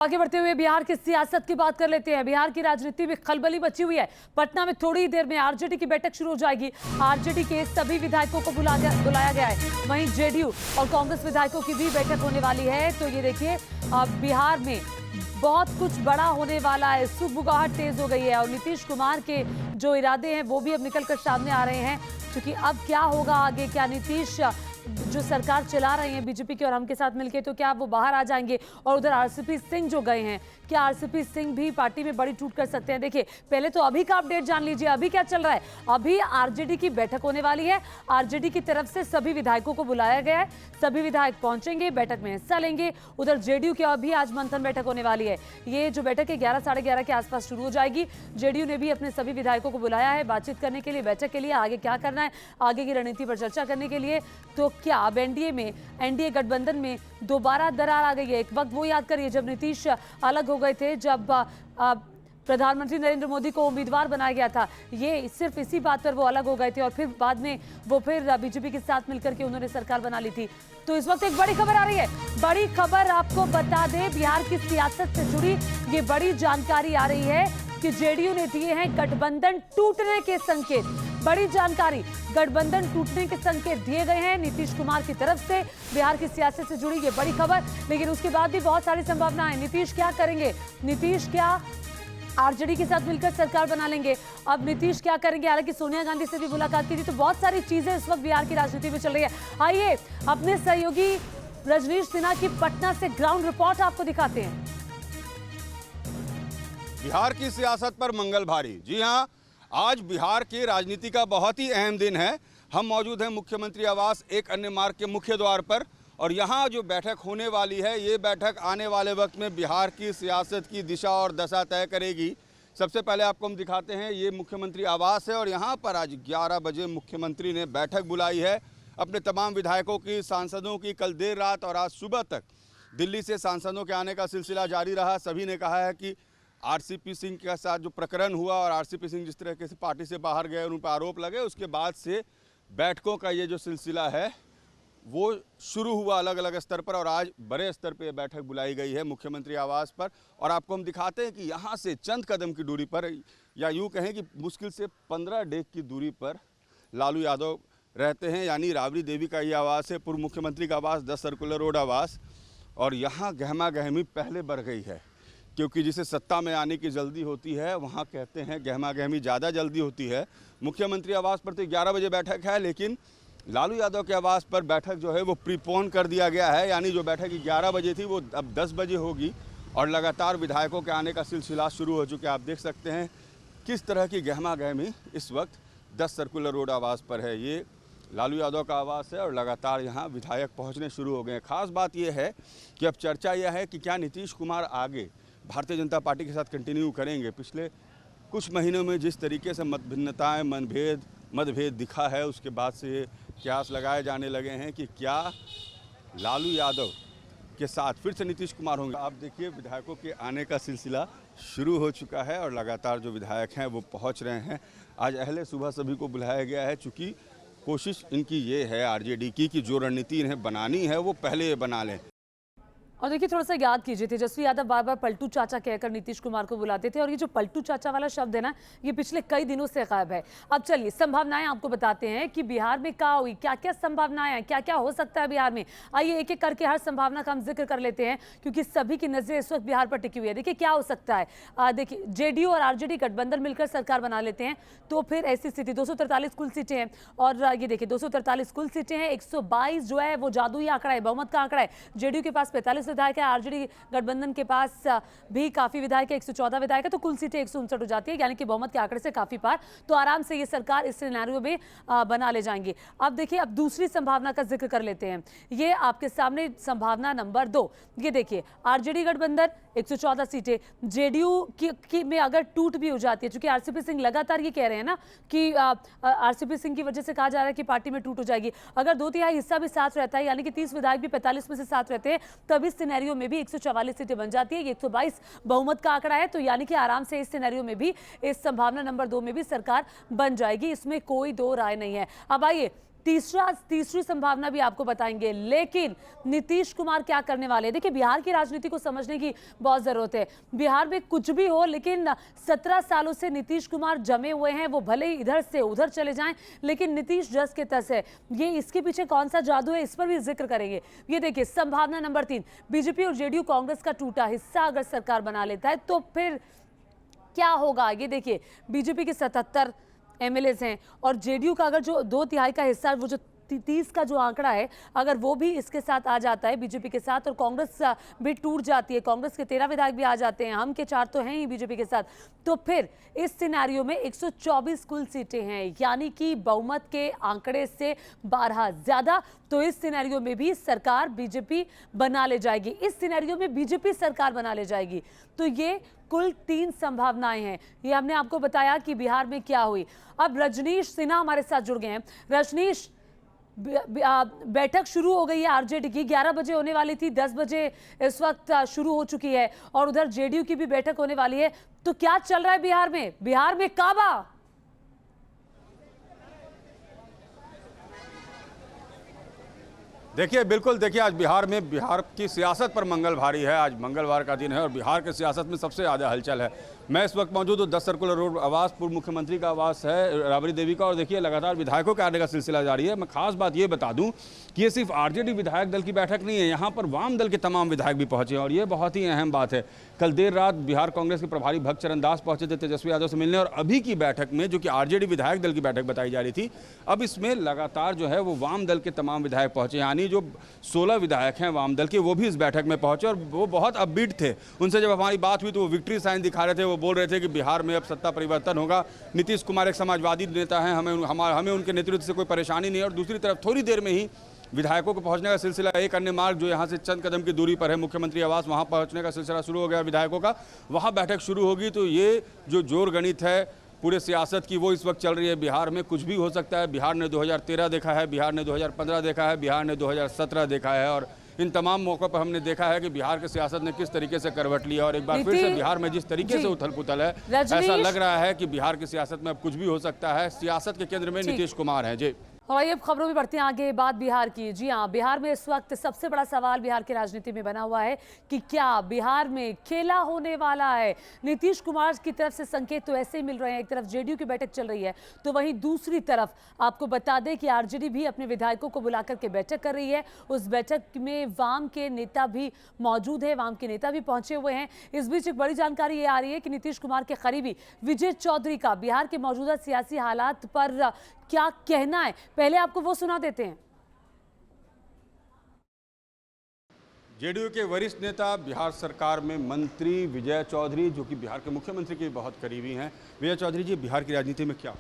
आगे बढ़ते हुए बिहार की सियासत की बात कर लेते हैं। बिहार की राजनीति में खलबली मची हुई है। पटना में थोड़ी ही देर में आरजेडी की बैठक शुरू हो जाएगी। आरजेडी के सभी विधायकों को बुलाया गया है। वहीं जेडीयू और कांग्रेस विधायकों की भी बैठक होने वाली है। तो ये देखिए, बिहार में बहुत कुछ बड़ा होने वाला है। सुगबुगाहट तेज हो गई है और नीतीश कुमार के जो इरादे हैं वो भी अब निकल कर सामने आ रहे हैं। क्योंकि अब क्या होगा आगे, क्या नीतीश जो सरकार चला रहे हैं बीजेपी की और हम के साथ मिलके, तो क्या वो बाहर आ जाएंगे? और उधर आरसीपी सिंह जो गए हैं, क्या आरसीपी सिंह भी पार्टी में बड़ी टूट कर सकते हैं? देखिए, पहले तो अभी का अपडेट जान लीजिए। अभी क्या चल रहा है? अभी आरजेडी की बैठक होने वाली है। आरजेडी की तरफ से सभी विधायकों को बुलाया गया है। सभी विधायक पहुंचेंगे, बैठक में हिस्सा लेंगे। उधर जेडीयू की अभी आज मंथन बैठक होने वाली है। ये जो बैठक है 11 साढ़े 11 के आसपास शुरू हो जाएगी। जेडीयू ने भी अपने सभी विधायकों को बुलाया है बातचीत करने के लिए, बैठक के लिए, आगे क्या करना है, आगे की रणनीति पर चर्चा करने के लिए। तो क्या अब एनडीए गठबंधन में दोबारा दरार आ गई है? एक वक्त वो याद करिए जब नीतीश अलग हो गए थे, जब प्रधानमंत्री नरेंद्र मोदी को उम्मीदवार बनाया गया था। ये सिर्फ इसी बात पर वो अलग हो गए थे और फिर बाद में वो फिर बीजेपी के साथ मिलकर के उन्होंने सरकार बना ली थी। तो इस वक्त एक बड़ी खबर आ रही है। बड़ी खबर आपको बता दें, बिहार की सियासत से जुड़ी ये बड़ी जानकारी आ रही है कि जेडीयू ने दिए हैं गठबंधन टूटने के संकेत। बड़ी जानकारी, गठबंधन टूटने के संकेत दिए गए हैं नीतीश कुमार की तरफ से। बिहार की सियासत से जुड़ी ये बड़ी खबर, लेकिन उसके बाद भी बहुत सारी संभावनाएं। नीतीश क्या करेंगे? नीतीश क्या आरजेडी के साथ मिलकर सरकार बना लेंगे? अब नीतीश क्या करेंगे? हालांकि सोनिया गांधी से भी मुलाकात की थी। तो बहुत सारी चीजें इस वक्त बिहार की राजनीति में चल रही है। आइए अपने सहयोगी रजनीश सिन्हा की पटना से ग्राउंड रिपोर्ट आपको दिखाते हैं। बिहार की सियासत पर मंगल भारी। जी हां, आज बिहार की राजनीति का बहुत ही अहम दिन है। हम मौजूद हैं मुख्यमंत्री आवास एक अन्य मार्ग के मुख्य द्वार पर, और यहाँ जो बैठक होने वाली है, ये बैठक आने वाले वक्त में बिहार की सियासत की दिशा और दशा तय करेगी। सबसे पहले आपको हम दिखाते हैं, ये मुख्यमंत्री आवास है और यहाँ पर आज 11 बजे मुख्यमंत्री ने बैठक बुलाई है अपने तमाम विधायकों की, सांसदों की। कल देर रात और आज सुबह तक दिल्ली से सांसदों के आने का सिलसिला जारी रहा। सभी ने कहा है कि आरसीपी सिंह के साथ जो प्रकरण हुआ और आरसीपी सिंह जिस तरह से पार्टी से बाहर गए और उन पर आरोप लगे, उसके बाद से बैठकों का ये जो सिलसिला है वो शुरू हुआ अलग अलग स्तर पर, और आज बड़े स्तर पे बैठक बुलाई गई है मुख्यमंत्री आवास पर। और आपको हम दिखाते हैं कि यहाँ से चंद कदम की दूरी पर, या यूँ कहें कि मुश्किल से 15 डेग की दूरी पर लालू यादव रहते हैं। यानी राबड़ी देवी का ये आवास है, पूर्व मुख्यमंत्री का आवास, 10 सर्कुलर रोड आवास। और यहाँ गहमा गहमी पहले बढ़ गई है, क्योंकि जिसे सत्ता में आने की जल्दी होती है, वहाँ कहते हैं गहमा गहमी ज़्यादा जल्दी होती है। मुख्यमंत्री आवास पर तो 11 बजे बैठक है, लेकिन लालू यादव के आवास पर बैठक जो है वो प्रीपोन कर दिया गया है। यानी जो बैठक 11 बजे थी वो अब 10 बजे होगी, और लगातार विधायकों के आने का सिलसिला शुरू हो चुका है। आप देख सकते हैं किस तरह की गहमा गहमी इस वक्त 10 सर्कुलर रोड आवास पर है। ये लालू यादव का आवास है और लगातार यहाँ विधायक पहुँचने शुरू हो गए हैं। खास बात यह है कि अब चर्चा यह है कि क्या नीतीश कुमार आगे भारतीय जनता पार्टी के साथ कंटिन्यू करेंगे। पिछले कुछ महीनों में जिस तरीके से मतभिन्नताएं, मतभेद दिखा है, उसके बाद से कयास लगाए जाने लगे हैं कि क्या लालू यादव के साथ फिर से नीतीश कुमार होंगे। आप देखिए, विधायकों के आने का सिलसिला शुरू हो चुका है और लगातार जो विधायक हैं वो पहुंच रहे हैं। आज अहले सुबह सभी को बुलाया गया है, चूँकि कोशिश इनकी ये है आरजेडी की कि जो रणनीति इन्हें बनानी है वो पहले ये बना लें। और देखिए, थोड़ा सा याद कीजिए, तेजस्वी यादव बार बार पलटू चाचा कहकर नीतीश कुमार को बुलाते थे, और ये जो पलटू चाचा वाला शब्द है ना, ये पिछले कई दिनों से गायब है। अब चलिए संभावनाएं आपको बताते हैं कि बिहार में क्या हुई, क्या क्या संभावनाएं हैं, क्या क्या हो सकता है बिहार में। आइए एक एक करके हर संभावना का हम जिक्र कर लेते हैं, क्योंकि सभी की नजरें इस वक्त बिहार पर टिकी हुई है। देखिए क्या हो सकता है। देखिए, जेडीयू और आरजेडी गठबंधन मिलकर सरकार बना लेते हैं, तो फिर ऐसी स्थिति 243 कुल सीटें हैं। और ये देखिए 243 कुल सीटें हैं, 122 जो है वो जादुई आंकड़ा है, बहुमत का आंकड़ा है। जेडीयू के पास 45 विधायक है, आरजेडी गठबंधन के पास भी काफी विधायक है, 114 विधायक है, तो कुल सीटें 159 हो जाती है, यानी कि बहुमत के आंकड़े से काफी पार। तो आराम से ये सरकार इस सिनेरियो में बना ले जाएंगे। अब देखिए, अब दूसरी संभावना का जिक्र कर लेते हैं। ये आपके सामने संभावना नंबर 2। ये देखिए, आरजेडी गठबंधन 114 सीटें, जेडीयू की में अगर टूट भी हो जाती है, क्योंकि आरसीपी सिंह लगातार ये कह रहे हैं ना कि आरसीपी सिंह की वजह से कहा जा रहा है कि पार्टी में टूट हो जाएगी। अगर 2/3 हिस्सा भी साथ रहता है, यानी कि 30 विधायक भी 45 में से साथ रहते हैं, तब इस सिनेरियो में भी 144 सीटें बन जाती है। 122 बहुमत का आंकड़ा है, तो यानी कि आराम से इस सिनेरियो में भी, इस संभावना नंबर 2 में भी सरकार बन जाएगी, इसमें कोई दो राय नहीं है। अब आइए तीसरी संभावना भी आपको बताएंगे। लेकिन नीतीश कुमार क्या करने वाले हैं? देखिए, बिहार की राजनीति को समझने की बहुत जरूरत है। बिहार में कुछ भी हो, लेकिन 17 सालों से नीतीश कुमार जमे हुए हैं। वो भले ही इधर से उधर चले जाएं, लेकिन नीतीश जस के तस है। ये इसके पीछे कौन सा जादू है, इस पर भी जिक्र करेंगे। ये देखिए, संभावना नंबर 3, बीजेपी और जेडीयू कांग्रेस का टूटा हिस्सा अगर सरकार बना लेता है तो फिर क्या होगा? ये देखिए, बीजेपी के 77 एमएलएस हैं और जेडीयू का अगर जो 2/3 का हिस्सा, वो जो 30 का जो आंकड़ा है, अगर वो भी इसके साथ आ जाता है बीजेपी के साथ, और कांग्रेस भी टूट जाती है, कांग्रेस के 13 विधायक भी आ जाते हैं, हम के 4 तो हैं ही बीजेपी के साथ, तो फिर इस सिनेरियो में 124 कुल सीटें हैं, यानी कि बहुमत के आंकड़े से 12 ज्यादा। तो इस सिनेरियो में भी सरकार बीजेपी बना ले जाएगी। इस सिनेरियो में बीजेपी सरकार बना ले जाएगी। तो ये कुल 3 संभावनाएं हैं। ये हमने आपको बताया कि बिहार में क्या हुई। अब रजनीश सिन्हा हमारे साथ जुड़ गए हैं। रजनीश, बैठक शुरू हो गई है आरजेडी की, 11 बजे होने वाली थी, 10 बजे इस वक्त शुरू हो चुकी है, और उधर जेडीयू की भी बैठक होने वाली है। तो क्या चल रहा है बिहार में? बिहार में काबा। देखिए, बिल्कुल देखिए, आज बिहार की सियासत पर मंगल भारी है। आज मंगलवार का दिन है और बिहार की सियासत में सबसे ज़्यादा हलचल है। मैं इस वक्त मौजूद हूँ 10 सर्कुलर रोड आवास, पूर्व मुख्यमंत्री का आवास है राबड़ी देवी का, और देखिए लगातार विधायकों के आने का सिलसिला जारी है। मैं खास बात ये बता दूं कि ये सिर्फ आरजेडी विधायक दल की बैठक नहीं है, यहाँ पर वाम दल के तमाम विधायक भी पहुंचे हैं, और ये बहुत ही अहम बात है। कल देर रात बिहार कांग्रेस के प्रभारी भक्त चरण दास पहुंचे थे तेजस्वी यादव से मिलने, और अभी की बैठक में, जो कि आरजेडी विधायक दल की बैठक बताई जा रही थी, अब इसमें लगातार जो है वो वाम दल के तमाम विधायक पहुंचे, यानी जो 16 विधायक हैं वाम दल के, वो भी इस बैठक में पहुंचे, और वो बहुत अपबीट थे। उनसे जब हमारी बात हुई तो वो विक्ट्री साइन दिखा रहे थे। वो बोल रहे थे कि बिहार में अब सत्ता परिवर्तन होगा। नीतीश कुमार एक समाजवादी नेता हैं, हमें उनके नेतृत्व से कोई परेशानी नहीं है। और दूसरी तरफ थोड़ी देर में ही विधायकों को पहुंचने का सिलसिला, एक अन्य मार्ग जो यहाँ से चंद कदम की दूरी पर है, मुख्यमंत्री आवास, वहाँ पहुंचने का सिलसिला शुरू हो गया विधायकों का। वहाँ बैठक शुरू होगी। तो ये जो जोर गणित है पूरे सियासत की, वो इस वक्त चल रही है। बिहार में कुछ भी हो सकता है। बिहार ने 2013 देखा है, बिहार ने 2015 देखा है, बिहार ने 2017 देखा है, और इन तमाम मौक़ों पर हमने देखा है कि बिहार की सियासत ने किस तरीके से करवट लिया। और एक बार फिर से बिहार में जिस तरीके से उथल पुथल है, ऐसा लग रहा है कि बिहार की सियासत में अब कुछ भी हो सकता है। सियासत के केंद्र में नीतीश कुमार हैं। जी, और ये खबरों में बढ़ते हैं आगे। बात बिहार की। जी हाँ, बिहार में इस वक्त सबसे बड़ा सवाल बिहार की राजनीति में बना हुआ है कि क्या बिहार में खेला होने वाला है। नीतीश कुमार की तरफ से संकेत तो ऐसे ही मिल रहे हैं। एक तरफ जेडीयू की बैठक चल रही है, तो वहीं दूसरी तरफ आपको बता दें कि आरजेडी भी अपने विधायकों को बुलाकर के बैठक कर रही है। उस बैठक में वाम के नेता भी मौजूद है, वाम के नेता भी पहुंचे हुए हैं। इस बीच एक बड़ी जानकारी ये आ रही है कि नीतीश कुमार के करीबी विजय चौधरी का बिहार के मौजूदा सियासी हालात पर क्या कहना है, पहले आपको वो सुना देते हैं। जेडीयू के वरिष्ठ नेता, बिहार सरकार में मंत्री विजय चौधरी, जो कि बिहार के मुख्यमंत्री के बहुत करीबी हैं। विजय चौधरी जी, बिहार की राजनीति में क्या?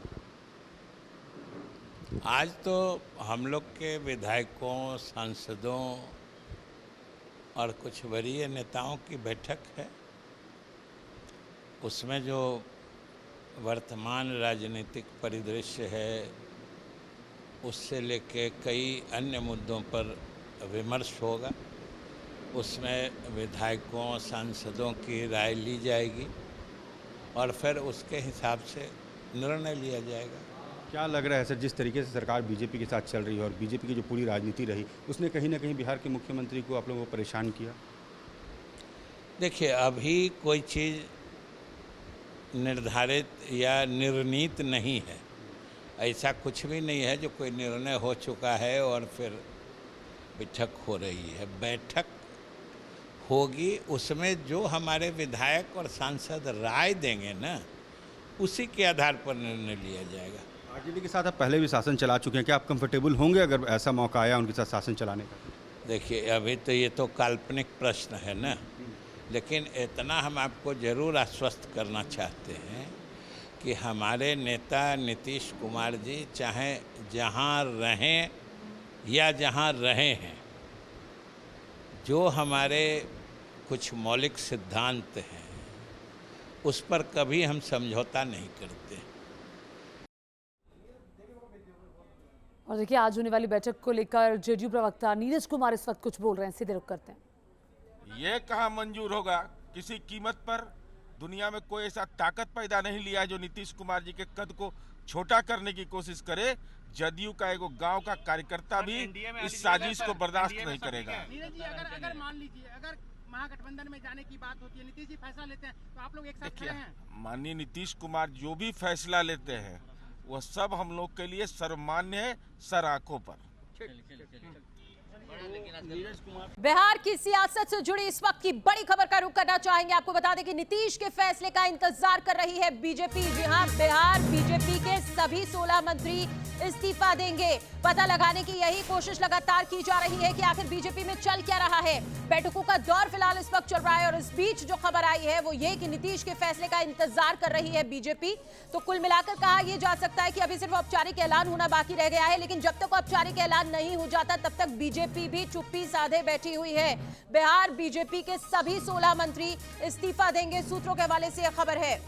आज तो हम लोग के विधायकों, सांसदों और कुछ वरीय नेताओं की बैठक है। उसमें जो वर्तमान राजनीतिक परिदृश्य है, उससे लेके कई अन्य मुद्दों पर विमर्श होगा। उसमें विधायकों, सांसदों की राय ली जाएगी और फिर उसके हिसाब से निर्णय लिया जाएगा। क्या लग रहा है सर, जिस तरीके से सरकार बीजेपी के साथ चल रही है और बीजेपी की जो पूरी राजनीति रही, उसने कहीं ना कहीं बिहार के मुख्यमंत्री को आप लोगों को परेशान किया? देखिए, अभी कोई चीज़ निर्धारित या निर्णीत नहीं है। ऐसा कुछ भी नहीं है जो कोई निर्णय हो चुका है और फिर बैठक हो रही है। बैठक होगी, उसमें जो हमारे विधायक और सांसद राय देंगे ना, उसी के आधार पर निर्णय लिया जाएगा। आरजेडी के साथ आप पहले भी शासन चला चुके हैं, क्या आप कंफर्टेबल होंगे अगर ऐसा मौका आया उनके साथ शासन चलाने का? देखिए, अभी तो ये तो काल्पनिक प्रश्न है ना, लेकिन इतना हम आपको ज़रूर आश्वस्त करना चाहते हैं कि हमारे नेता नीतीश कुमार जी चाहे जहाँ रहें या जहाँ रहे हैं, जो हमारे कुछ मौलिक सिद्धांत हैं उस पर कभी हम समझौता नहीं करते। और देखिए, आज होने वाली बैठक को लेकर जेडीयू प्रवक्ता नीरज कुमार इस वक्त कुछ बोल रहे हैं, सीधे रुख करते हैं। ये कहाँ मंजूर होगा किसी कीमत पर। दुनिया में कोई ऐसा ताकत पैदा नहीं लिया जो नीतीश कुमार जी के कद को छोटा करने की कोशिश करे। जदयू का एगो गांव का कार्यकर्ता भी इस साजिश को बर्दाश्त नहीं करेगा। नीरज जी, अगर मान लीजिए अगर महागठबंधन में जाने की बात होती है, नीतीश जी फैसला लेते हैं, तो आप लोग एक साथ खड़े हैं? माननीय नीतीश कुमार जो भी फैसला लेते हैं वह सब हम लोग के लिए सर्वमान्य है, सर आंखों पर। बिहार की सियासत से जुड़ी इस वक्त की बड़ी खबर का रुख करना चाहेंगे। आपको बता दें कि नीतीश के फैसले का इंतजार कर रही है बीजेपी। जी हां, बिहार बीजेपी के सभी 16 मंत्री इस्तीफा देंगे। पता लगाने की यही कोशिश लगातार की जा रही है कि आखिर बीजेपी में चल क्या रहा है। बैठकों का दौर फिलहाल इस वक्त चल रहा है और इस बीच जो खबर आई है वो ये कि नीतीश के फैसले का इंतजार कर रही है बीजेपी। तो कुल मिलाकर कहा यह जा सकता है कि अभी सिर्फ औपचारिक ऐलान होना बाकी रह गया है, लेकिन जब तक औपचारिक ऐलान नहीं हो जाता तब तक बीजेपी भी चुप्पी साधे बैठी हुई है। बिहार बीजेपी के सभी 16 मंत्री इस्तीफा देंगे, सूत्रों के हवाले से यह खबर है।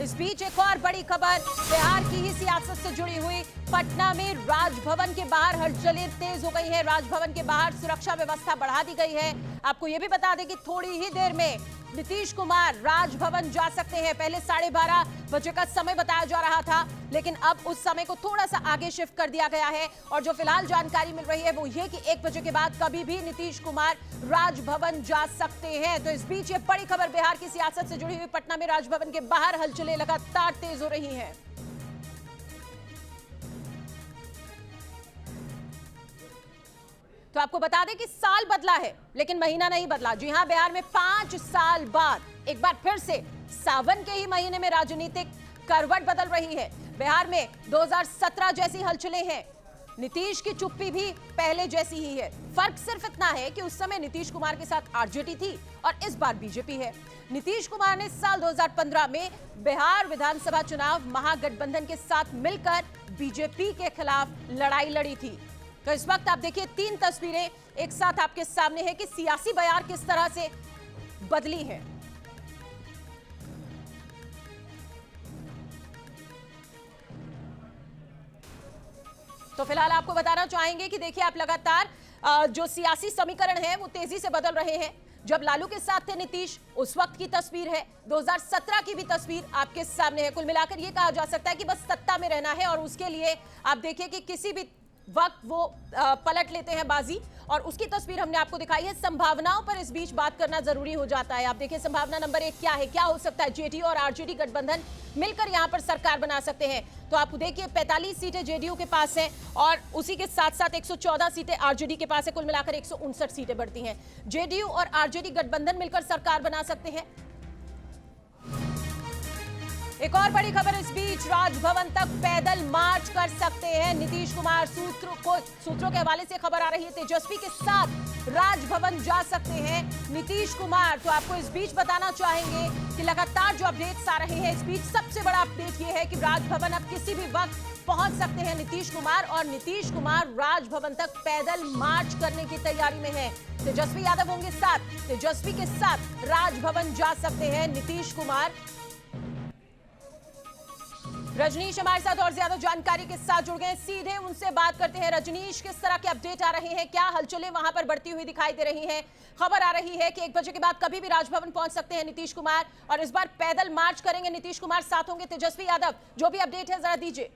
इस बीच एक और बड़ी खबर बिहार की ही सियासत से जुड़ी हुई। पटना में राजभवन के बाहर हलचलें तेज हो गई है। राजभवन के बाहर सुरक्षा व्यवस्था बढ़ा दी गई है। आपको यह भी बता दें कि थोड़ी ही देर में नीतीश कुमार राजभवन जा सकते हैं। पहले 12:30 बजे का समय बताया जा रहा था, लेकिन अब उस समय को थोड़ा सा आगे शिफ्ट कर दिया गया है। और जो फिलहाल जानकारी मिल रही है वो ये कि 1 बजे के बाद कभी भी नीतीश कुमार राजभवन जा सकते हैं। तो इस बीच ये बड़ी खबर बिहार की सियासत से जुड़ी हुई। पटना में राजभवन के बाहर हलचलें लगातार तेज हो रही हैं। तो आपको बता दें कि साल बदला है लेकिन महीना नहीं बदला। जी हां, बिहार में 5 साल बाद एक बार फिर से सावन के ही महीने में राजनीतिक करवट बदल रही है। बिहार में 2017 जैसी हलचलें हैं। नीतीश की चुप्पी भी पहले जैसी ही है। फर्क सिर्फ इतना है कि उस समय नीतीश कुमार के साथ आरजेडी थी और इस बार बीजेपी है। नीतीश कुमार ने साल 2015 में बिहार विधानसभा चुनाव महागठबंधन के साथ मिलकर बीजेपी के खिलाफ लड़ाई लड़ी थी। तो इस वक्त आप देखिए 3 तस्वीरें एक साथ आपके सामने है कि सियासी बयार किस तरह से बदली है। तो फिलहाल आपको बताना चाहेंगे कि देखिए आप लगातार जो सियासी समीकरण है वो तेजी से बदल रहे हैं। जब लालू के साथ थे नीतीश, उस वक्त की तस्वीर है, 2017 की भी तस्वीर आपके सामने है। कुल मिलाकर ये कहा जा सकता है कि बस सत्ता में रहना है और उसके लिए आप देखिए कि किसी भी वक्त वो पलट लेते हैं बाजी, और उसकी तस्वीर हमने आपको दिखाई है। संभावनाओं पर इस बीच बात करना जरूरी हो जाता है। आप देखिए संभावना नंबर 1 क्या है, क्या हो सकता है। जेडीयू और आरजेडी गठबंधन मिलकर यहां पर सरकार बना सकते हैं। तो आप देखिए 45 सीटें जेडीयू के पास हैं और उसी के साथ साथ 114 सीटें आरजेडी के पास है। कुल मिलाकर 159 सीटें बढ़ती हैं। जेडीयू और आरजेडी गठबंधन मिलकर सरकार बना सकते हैं। एक और बड़ी खबर इस बीच, राजभवन तक पैदल मार्च कर सकते हैं नीतीश कुमार। सूत्रों के हवाले से खबर आ रही है तेजस्वी के साथ राजभवन जा सकते हैं नीतीश कुमार। तो आपको इस बीच बताना चाहेंगे कि लगातार जो अपडेट्स आ रहे हैं, इस बीच सबसे बड़ा अपडेट ये है कि राजभवन अब किसी भी वक्त पहुंच सकते हैं नीतीश कुमार, और नीतीश कुमार राजभवन तक पैदल मार्च करने की तैयारी में है। तेजस्वी यादव होंगे साथ, तेजस्वी के साथ राजभवन जा सकते हैं नीतीश कुमार। रजनीश हमारे साथ और ज्यादा जानकारी के साथ जुड़ गए, सीधे उनसे बात करते हैं। रजनीश, किस तरह के अपडेट आ रहे हैं, क्या हलचलें वहां पर बढ़ती हुई दिखाई दे रही हैं? खबर आ रही है कि 1 बजे के बाद कभी भी राजभवन पहुंच सकते हैं नीतीश कुमार, और इस बार पैदल मार्च करेंगे नीतीश कुमार, साथ होंगे तेजस्वी यादव। जो भी अपडेट है जरा दीजिए।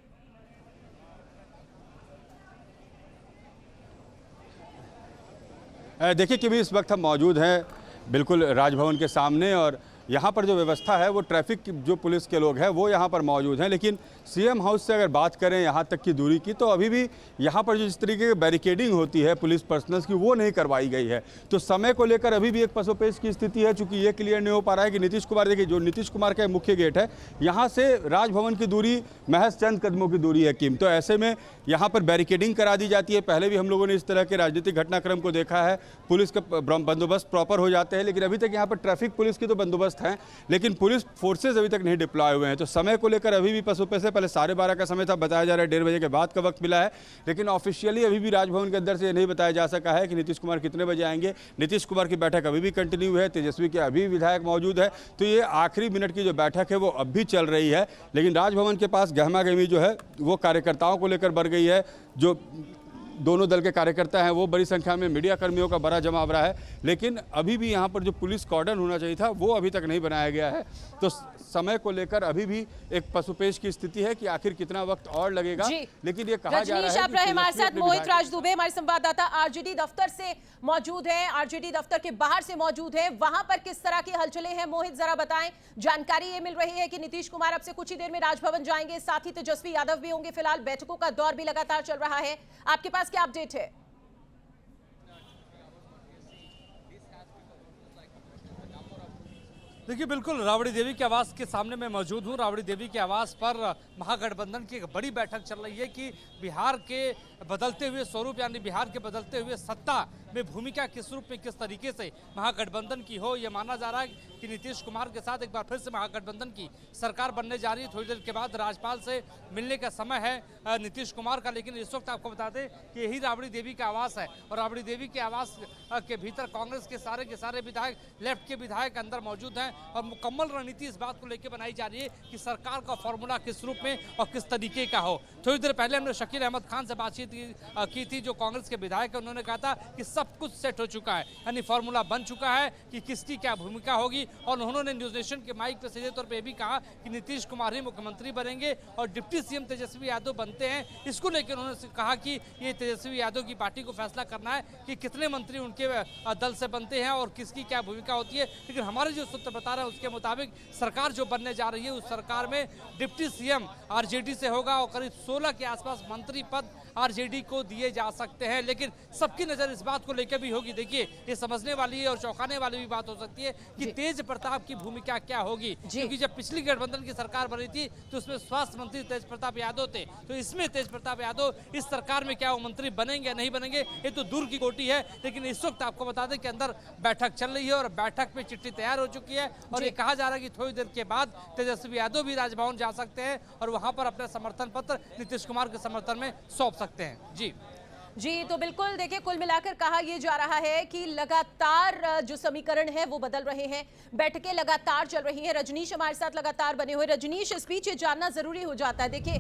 देखिए कि भी इस वक्त हम मौजूद हैं बिल्कुल राजभवन के सामने, और यहाँ पर जो व्यवस्था है वो ट्रैफिक की जो पुलिस के लोग हैं वो यहाँ पर मौजूद हैं। लेकिन सीएम हाउस से अगर बात करें यहाँ तक की दूरी की, तो अभी भी यहाँ पर जो जिस तरीके की बैरिकेडिंग होती है पुलिस पर्सनल्स की, वो नहीं करवाई गई है। तो समय को लेकर अभी भी एक पसोपेश की स्थिति है, चूँकि ये क्लियर नहीं हो पा रहा है कि नीतीश कुमार, देखिए जो नीतीश कुमार का मुख्य गेट है, यहाँ से राजभवन की दूरी महज चंद कदमों की दूरी है कीम। तो ऐसे में यहाँ पर बैरिकेडिंग करा दी जाती है। पहले भी हम लोगों ने इस तरह के राजनीतिक घटनाक्रम को देखा है, पुलिस का बंदोबस्त प्रॉपर हो जाते हैं, लेकिन अभी तक यहाँ पर ट्रैफिक पुलिस की तो बंदोबस्त हैं, लेकिन पुलिस फोर्सेज अभी तक नहीं डिप्लॉय हुए हैं। तो समय को लेकर अभी भी पसोपेश है। पहले 12:30 का समय था, बताया जा रहा है 1:30 बजे के बाद का वक्त मिला है, लेकिन ऑफिशियली अभी भी राजभवन के अंदर से नहीं बताया जा सका है कि नीतीश कुमार कितने बजे आएंगे। नीतीश कुमार की बैठक अभी भी कंटिन्यू है, तेजस्वी के अभी विधायक मौजूद है। तो ये आखिरी मिनट की जो बैठक है वो अब भी चल रही है, लेकिन राजभवन के पास गहमा गहमी जो है वो कार्यकर्ताओं को लेकर बढ़ गई है। जो दोनों दल के कार्यकर्ता हैं वो बड़ी संख्या में, मीडिया कर्मियों का बड़ा जमावड़ा है, लेकिन अभी भी यहाँ पर जो पुलिस कॉर्डन होना चाहिए था वो अभी तक नहीं बनाया गया है। तो समय को लेकर अभी भी एक पसुपेश की स्थिति है कि आखिर कितना वक्त और लगेगा। लेकिन ये कहा जा रहा है कि हमारे साथ मोहित राज दुबे हमारे संवाददाता आरजेडी दफ्तर से मौजूद हैं, आरजेडी दफ्तर के बाहर से मौजूद हैं। वहां पर किस तरह की हलचलें हैं मोहित, जरा बताएं। जानकारी ये मिल रही है कि नीतीश कुमार अब से कुछ ही देर में राजभवन जाएंगे, साथ ही तेजस्वी यादव भी होंगे। फिलहाल बैठकों का दौर भी लगातार चल रहा है, आपके पास क्या अपडेट है? देखिए, बिल्कुल राबड़ी देवी के आवास के सामने मैं मौजूद हूं। राबड़ी देवी के आवास पर महागठबंधन की एक बड़ी बैठक चल रही है कि बिहार के बदलते हुए स्वरूप यानी बिहार के बदलते हुए सत्ता में भूमिका किस रूप में, किस तरीके से महागठबंधन की हो। यह माना जा रहा है कि नीतीश कुमार के साथ एक बार फिर से महागठबंधन की सरकार बनने जा रही है। थोड़ी देर के बाद राज्यपाल से मिलने का समय है नीतीश कुमार का, लेकिन इस वक्त आपको बता दें कि यही राबड़ी देवी का आवास है और राबड़ी देवी के आवास के भीतर कांग्रेस के सारे विधायक, लेफ्ट के विधायक अंदर मौजूद हैं और मुकम्मल रणनीति इस बात को लेकर बनाई जा रही है कि सरकार का फॉर्मूला किस रूप में और किस तरीके का हो। थोड़ी देर पहले हमने शकील अहमद खान से बातचीत की थी, जो कांग्रेस के विधायक है। उन्होंने कहा था कि सब कुछ सेट हो चुका है, यानी फॉर्मूला बन चुका है कि किसकी क्या भूमिका होगी। और उन्होंने न्यूज नेशन के माइक पर सीधे तौर पर भी कहा कि नीतीश कुमार ही मुख्यमंत्री बनेंगे और डिप्टी सीएम तेजस्वी यादव बनते हैं। इसको लेकर उन्होंने कहा कि ये तेजस्वी यादव की पार्टी को फैसला करना है कि कितने मंत्री उनके दल से बनते हैं और किसकी क्या भूमिका होती है। लेकिन हमारे जो सूत्र बता रहे हैं उसके मुताबिक सरकार जो बनने जा रही है उस सरकार में डिप्टी सीएम आरजेडी से होगा और करीब 16 के आसपास मंत्री पद आरजेडी को दिए जा सकते हैं। लेकिन सबकी नजर इस बात को लेकर भी होगी, देखिए ये समझने वाली और चौंकाने वाली भी बात हो सकती है कि तेज प्रताप की भूमिका क्या होगी, क्योंकि जब पिछली गठबंधन की सरकार बनी थी तो उसमें स्वास्थ्य मंत्री तेज प्रताप यादव थे। तो इसमें तेज प्रताप यादव इस सरकार में क्या वो मंत्री बनेंगे या नहीं बनेंगे ये तो दूर की कोटी है। लेकिन इस वक्त आपको बता दें कि अंदर बैठक चल रही है और बैठक में चिट्ठी तैयार हो चुकी है और ये कहा जा रहा है कि थोड़ी देर के बाद तेजस्वी यादव भी राजभवन जा सकते हैं और वहां पर अपने समर्थन पत्र नीतीश कुमार के समर्थन में सौंप सकते हैं। जी, तो बिल्कुल देखिए, कुल मिलाकर कहा यह जा रहा है कि लगातार जो समीकरण है वो बदल रहे हैं, बैठकें लगातार चल रही हैं। रजनीश हमारे साथ लगातार बने हुए। रजनीश, इस बीच ये जानना जरूरी हो जाता है, देखिए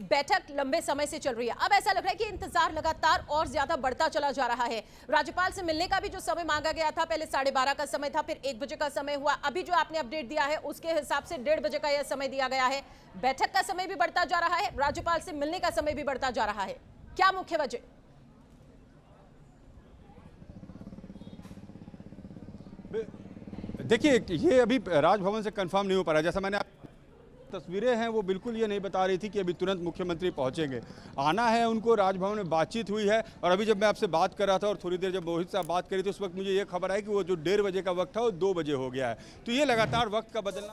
बैठक लंबे समय से चल रही है, अब ऐसा लग रहा है कि इंतजार लगातार और ज्यादा बढ़ता चला जा रहा है। राज्यपाल से मिलने का भी जो समय मांगा गया था, पहले 12:30 का समय था, फिर 1 बजे का समय हुआ, अभी जो आपने अपडेट दिया है उसके हिसाब से 1:30 बजे का यह समय दिया गया है। बैठक का समय भी बढ़ता जा रहा है, राज्यपाल से मिलने का समय भी बढ़ता जा रहा है, क्या मुख्य वजह? देखिए, ये अभी राजभवन से कंफर्म नहीं हो पा रहा। जैसा मैंने तस्वीरें हैं वो बिल्कुल ये नहीं बता रही थी कि अभी तुरंत मुख्यमंत्री पहुंचेंगे, आना है उनको। राजभवन में बातचीत हुई है और अभी जब मैं आपसे बात कर रहा था और थोड़ी देर जब मोहित साहब बात करी तो उस वक्त मुझे ये खबर आई कि वो जो 1:30 बजे का वक्त था वो 2 बजे हो गया है। तो ये लगातार वक्त का बदलना।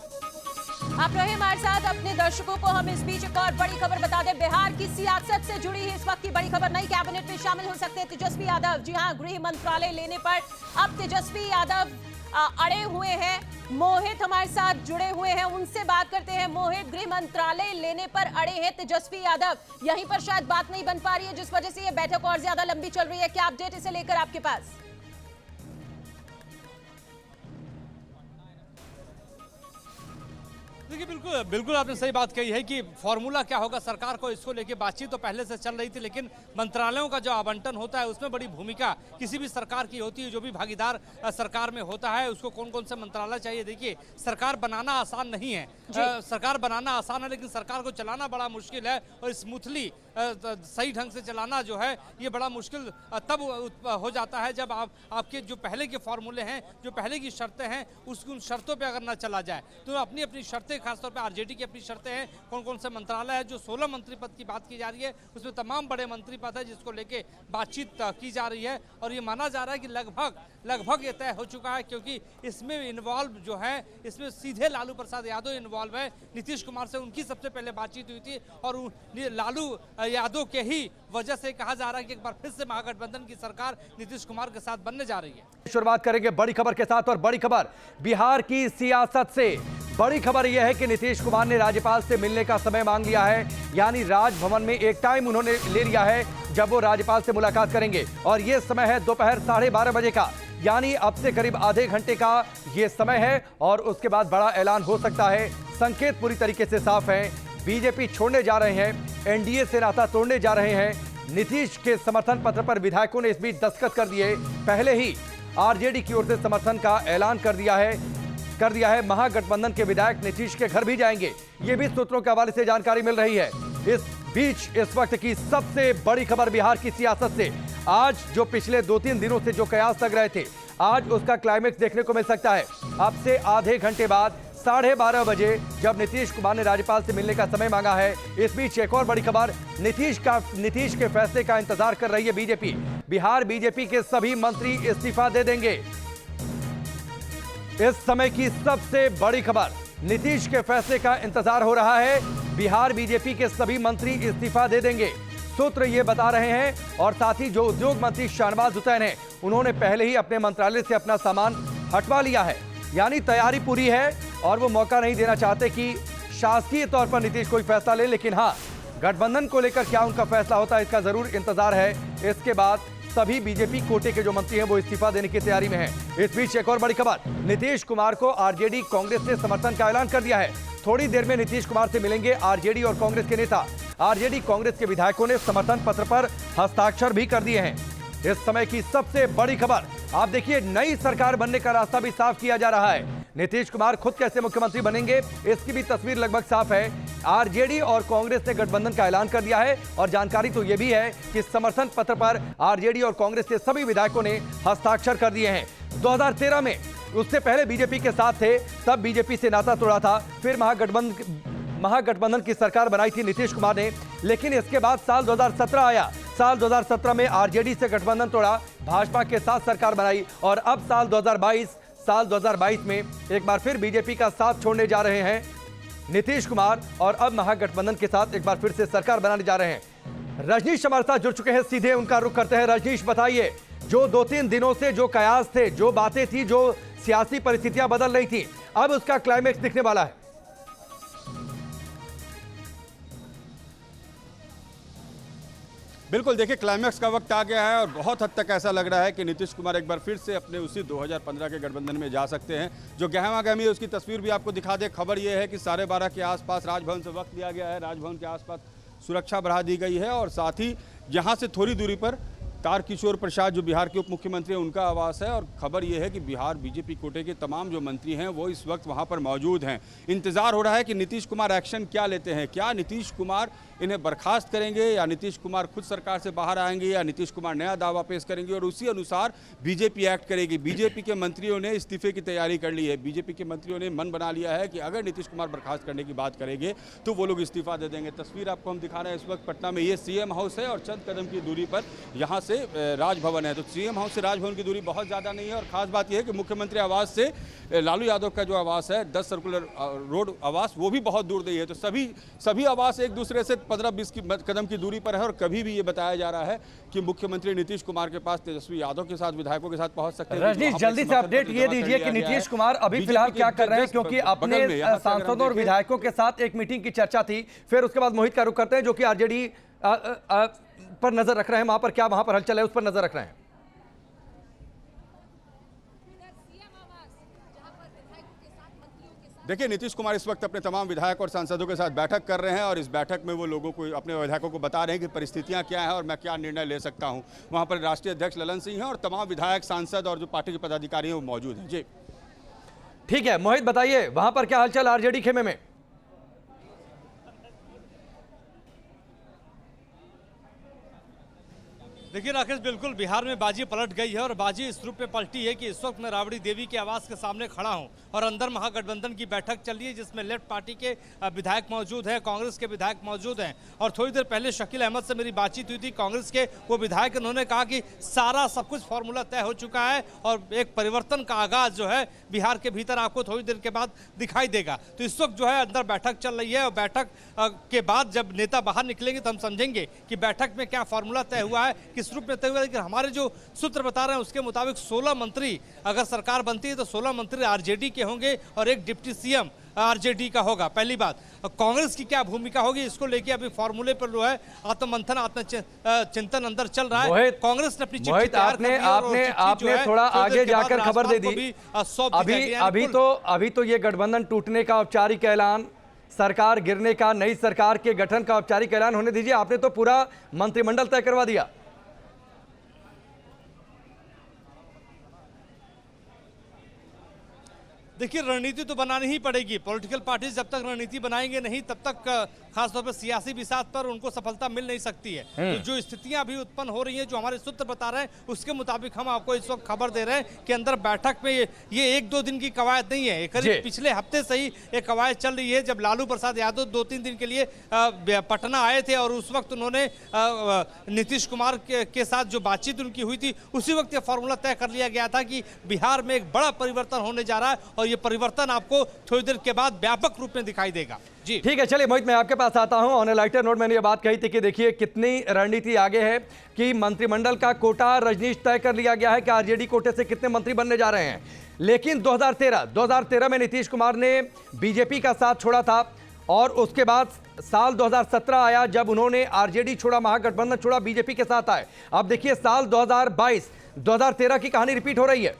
आप रहे हमारे साथ, अपने दर्शकों को हम इस बीच एक और बड़ी खबर बता दें। बिहार की सियासत से जुड़ी है इस वक्त की बड़ी खबर। नई कैबिनेट में शामिल हो सकते हैं तेजस्वी यादव। जी हां, गृह मंत्रालय लेने पर अब तेजस्वी यादव अड़े हुए हैं। मोहित हमारे साथ जुड़े हुए हैं, उनसे बात करते हैं। मोहित, गृह मंत्रालय लेने पर अड़े हैं तेजस्वी यादव, यहीं पर शायद बात नहीं बन पा रही है जिस वजह से ये बैठक और ज्यादा लंबी चल रही है। क्या अपडेट इसे लेकर आपके पास? देखिए, बिल्कुल आपने सही बात कही है कि फॉर्मूला क्या होगा सरकार को, इसको लेके बातचीत तो पहले से चल रही थी, लेकिन मंत्रालयों का जो आवंटन होता है उसमें बड़ी भूमिका किसी भी सरकार की होती है। जो भी भागीदार सरकार में होता है उसको कौन कौन से मंत्रालय चाहिए। देखिए, सरकार बनाना आसान नहीं है, सरकार बनाना आसान है लेकिन सरकार को चलाना बड़ा मुश्किल है और स्मूथली सही ढंग से चलाना जो है ये बड़ा मुश्किल तब हो जाता है जब आपके जो पहले के फॉर्मूले हैं, जो पहले की शर्तें हैं, उन शर्तों पे अगर ना चला जाए। तो अपनी अपनी शर्तें, खासतौर पे आरजेडी की अपनी शर्तें हैं। कौन कौन से मंत्रालय है, जो 16 मंत्री पद की बात की जा रही है उसमें तमाम बड़े मंत्री पद है जिसको लेके बातचीत की जा रही है और ये माना जा रहा है कि लगभग ये तय हो चुका है, क्योंकि इसमें इन्वॉल्व जो है, इसमें सीधे लालू प्रसाद यादव इन्वॉल्व है। नीतीश कुमार से उनकी सबसे पहले बातचीत हुई थी और लालू यादव के ही वजह से कहा जा रहा है कि एक बार फिर से महागठबंधन की सरकार नीतीश कुमार के साथ बनने जा रही है। शुरुआत करेंगे बड़ी खबर के साथ और बड़ी खबर बिहार की सियासत से। बड़ी खबर यह है कि नीतीश कुमार ने राज्यपाल से मिलने का समय मांग लिया है, यानी राजभवन में एक टाइम उन्होंने ले लिया है जब वो राज्यपाल से मुलाकात करेंगे और यह समय है दोपहर 12:30 बजे का, यानी अब से करीब आधे घंटे का यह समय है और उसके बाद बड़ा ऐलान हो सकता है। संकेत पूरी तरीके से साफ है, बीजेपी छोड़ने जा रहे हैं, एनडीए से नाता तोड़ने जा रहे हैं, नीतीश के समर्थन पत्र पर विधायकों ने इस बीच दस्तखत कर दिए। पहले ही आरजेडी की ओर से समर्थन का ऐलान कर दिया है। महागठबंधन के विधायक नीतीश के घर भी जाएंगे, ये भी सूत्रों के हवाले से जानकारी मिल रही है। इस बीच इस वक्त की सबसे बड़ी खबर बिहार की सियासत से, आज जो पिछले 2-3 दिनों से जो कयास लग रहे थे, आज उसका क्लाइमेक्स देखने को मिल सकता है। अब से आधे घंटे बाद 12:30 बजे जब नीतीश कुमार ने राज्यपाल से मिलने का समय मांगा है। इस बीच एक और बड़ी खबर, नीतीश के फैसले का इंतजार कर रही है बीजेपी। बिहार बीजेपी के सभी मंत्री इस्तीफा दे देंगे। इस समय की सबसे बड़ी खबर, नीतीश के फैसले का इंतजार हो रहा है। बिहार बीजेपी के सभी मंत्री इस्तीफा दे देंगे, सूत्र ये बता रहे हैं। और साथ ही जो उद्योग मंत्री शाहनवाज हुसैन हैं, उन्होंने पहले ही अपने मंत्रालय से अपना सामान हटवा लिया है, यानी तैयारी पूरी है और वो मौका नहीं देना चाहते कि शासकीय तौर पर नीतीश कोई फैसला ले। लेकिन हाँ, गठबंधन को लेकर क्या उनका फैसला होता है, इसका जरूर इंतजार है। इसके बाद सभी बीजेपी कोटे के जो मंत्री हैं वो इस्तीफा देने की तैयारी में हैं। इस बीच एक और बड़ी खबर, नीतीश कुमार को आरजेडी कांग्रेस ने समर्थन का ऐलान कर दिया है। थोड़ी देर में नीतीश कुमार से मिलेंगे आरजेडी और कांग्रेस के नेता। आरजेडी कांग्रेस के विधायकों ने समर्थन पत्र पर हस्ताक्षर भी कर दिए हैं। इस समय की सबसे बड़ी खबर, आप देखिए, नई सरकार बनने का रास्ता भी साफ किया जा रहा है। नीतीश कुमार खुद कैसे मुख्यमंत्री बनेंगे, इसकी भी तस्वीर लगभग साफ है। आरजेडी और कांग्रेस ने गठबंधन का ऐलान कर दिया है और जानकारी तो यह भी है कि समर्थन पत्र पर आरजेडी और कांग्रेस के सभी विधायकों ने हस्ताक्षर कर दिए हैं। 2013 में, उससे पहले बीजेपी के साथ थे, तब बीजेपी से नाता तोड़ा था, फिर महागठबंधन की सरकार बनाई थी नीतीश कुमार ने। लेकिन इसके बाद साल 2017 आया। साल 2017 में आरजेडी से गठबंधन तोड़ा, भाजपा के साथ सरकार बनाई और अब साल 2022 में एक बार फिर बीजेपी का साथ छोड़ने जा रहे हैं नीतीश कुमार और अब महागठबंधन के साथ एक बार फिर से सरकार बनाने जा रहे हैं। रजनीश हमारे साथ जुड़ चुके हैं, सीधे उनका रुख करते हैं। रजनीश, बताइए, जो 2-3 दिनों से जो कयास थे, जो बातें थी, जो सियासी परिस्थितियां बदल रही थी, अब उसका क्लाइमेक्स दिखने वाला है। बिल्कुल, देखिए, क्लाइमैक्स का वक्त आ गया है और बहुत हद तक ऐसा लग रहा है कि नीतीश कुमार एक बार फिर से अपने उसी 2015 के गठबंधन में जा सकते हैं। जो गहमा-गहमी है उसकी तस्वीर भी आपको दिखा दे। खबर यह है कि 12:30 के आसपास राजभवन से वक्त लिया गया है, राजभवन के आसपास सुरक्षा बढ़ा दी गई है और साथ ही यहाँ से थोड़ी दूरी पर तारकिशोर प्रसाद, जो बिहार के उप मुख्यमंत्री हैं, उनका आवास है। और खबर यह है कि बिहार बीजेपी कोटे के तमाम जो मंत्री हैं वो इस वक्त वहाँ पर मौजूद हैं। इंतजार हो रहा है कि नीतीश कुमार एक्शन क्या लेते हैं। क्या नीतीश कुमार इन्हें बर्खास्त करेंगे या नीतीश कुमार खुद सरकार से बाहर आएंगे या नीतीश कुमार नया दावा पेश करेंगे और उसी अनुसार बीजेपी एक्ट करेगी। बीजेपी के मंत्रियों ने इस्तीफे की तैयारी कर ली है। बीजेपी के मंत्रियों ने मन बना लिया है कि अगर नीतीश कुमार बर्खास्त करने की बात करेंगे तो वो लोग इस्तीफा दे देंगे। तस्वीर आपको हम दिखा रहे हैं इस वक्त पटना में, ये सीएम हाउस है और चंद कदम की दूरी पर यहाँ से राजभवन है। तो सीएम हाउस से राजभवन की दूरी बहुत ज़्यादा नहीं है और खास बात यह है कि मुख्यमंत्री आवास से लालू यादव का जो आवास है 10 सर्कुलर रोड आवास, वो भी बहुत दूर नहीं है। तो सभी आवास एक दूसरे से 15-20 कदम की दूरी पर है और कभी भी ये बताया जा रहा है कि मुख्यमंत्री नीतीश कुमार के पास तेजस्वी यादव के साथ, विधायकों के साथ पहुंच सकते हैं। रजनीश, जल्दी से अपडेट ये दीजिए कि नीतीश कुमार अभी फिलहाल क्या कर रहे हैं, क्योंकि अपने सांसदों और विधायकों के साथ एक मीटिंग की चर्चा थी। फिर उसके बाद मोहित का रुख करते हैं, जो कि आरजेडी पर नजर रख रहे हैं। वहां पर क्या वहां पर हलचल है, उस पर नजर रख रहे हैं। देखिए, नीतीश कुमार इस वक्त अपने तमाम विधायक और सांसदों के साथ बैठक कर रहे हैं और इस बैठक में वो लोगों को, अपने विधायकों को बता रहे हैं कि परिस्थितियां क्या हैं और मैं क्या निर्णय ले सकता हूं। वहां पर राष्ट्रीय अध्यक्ष ललन सिंह हैं और तमाम विधायक, सांसद और जो पार्टी के पदाधिकारी हैं वो मौजूद हैं। जी ठीक है, मोहित बताइए, वहां पर क्या हलचल आरजेडी खेमे में? देखिए राकेश, बिल्कुल बिहार में बाजी पलट गई है और बाजी इस रूप में पलटी है कि इस वक्त मैं राबड़ी देवी के आवास के सामने खड़ा हूं और अंदर महागठबंधन की बैठक चल रही है, जिसमें लेफ्ट पार्टी के विधायक मौजूद हैं, कांग्रेस के विधायक मौजूद हैं। और थोड़ी देर पहले शकील अहमद से मेरी बातचीत हुई थी, कांग्रेस के वो विधायक, उन्होंने कहा कि सारा सब कुछ फॉर्मूला तय हो चुका है और एक परिवर्तन का आगाज जो है बिहार के भीतर आपको थोड़ी देर के बाद दिखाई देगा। तो इस वक्त जो है अंदर बैठक चल रही है और बैठक के बाद जब नेता बाहर निकलेंगे तो हम समझेंगे कि बैठक में क्या फॉर्मूला तय हुआ है, किस रूप में तय हुआ है। लेकिन हमारे जो सूत्र बता रहे हैं उसके मुताबिक 16 मंत्री अगर सरकार बनती है तो 16 मंत्री आरजेडी के होंगे और एक डिप्टी सीएम आरजेडी का होगा। पहली बात, कांग्रेस की क्या भूमिका होगी, इसको लेके अभी फॉर्मूले पर जो है आत्ममंथन, आत्मचिंतन अंदर चल रहा है। कांग्रेस ने अपनी चिट्ठी तैयार कर ली और आपने थोड़ा आगे जाकर खबर दे दी। अभी तो ये गठबंधन टूटने का औपचारिक ऐलान सरकार गिरने का, नई सरकार के गठन का औपचारिक ऐलान होने दीजिए। आपने तो पूरा मंत्रिमंडल तय करवा दिया। देखिए, रणनीति तो बनानी ही पड़ेगी। पॉलिटिकल पार्टीज जब तक रणनीति बनाएंगे नहीं, तब तक खासतौर पर सियासी बिसात पर उनको सफलता मिल नहीं सकती है। तो जो स्थितियां अभी उत्पन्न हो रही हैं, जो हमारे सूत्र बता रहे हैं, उसके मुताबिक हम आपको इस वक्त खबर दे रहे हैं कि अंदर बैठक में ये 1-2 दिन की कवायद नहीं है। करीब पिछले हफ्ते से ही एक कवायद चल रही है। जब लालू प्रसाद यादव 2-3 दिन के लिए पटना आए थे और उस वक्त उन्होंने नीतीश कुमार के साथ जो बातचीत उनकी हुई थी, उसी वक्त ये फॉर्मूला तय कर लिया गया था कि बिहार में एक बड़ा परिवर्तन होने जा रहा है और ये परिवर्तन आपको थोड़ी देर के बाद व्यापक रूप में दिखाई देगा। जी ठीक है, चलिए मोहित, मैं आपके पास आता हूं। ऑन ए लाइटर नोट मैंने ये बात कही थी कि देखिए कितनी रणनीति आगे है कि मंत्रिमंडल का कोटा रजनीश तय कर लिया गया है कि आरजेडी कोटे से कितने मंत्री बनने जा रहे हैं। लेकिन 2013 में नीतीश कुमार ने बीजेपी का साथ छोड़ा था और उसके बाद साल 2017 आया जब उन्होंने आरजेडी छोड़ा, महागठबंधन छोड़ा, बीजेपी के साथ आए। अब देखिए साल 2022 2013 की कहानी रिपीट हो रही है।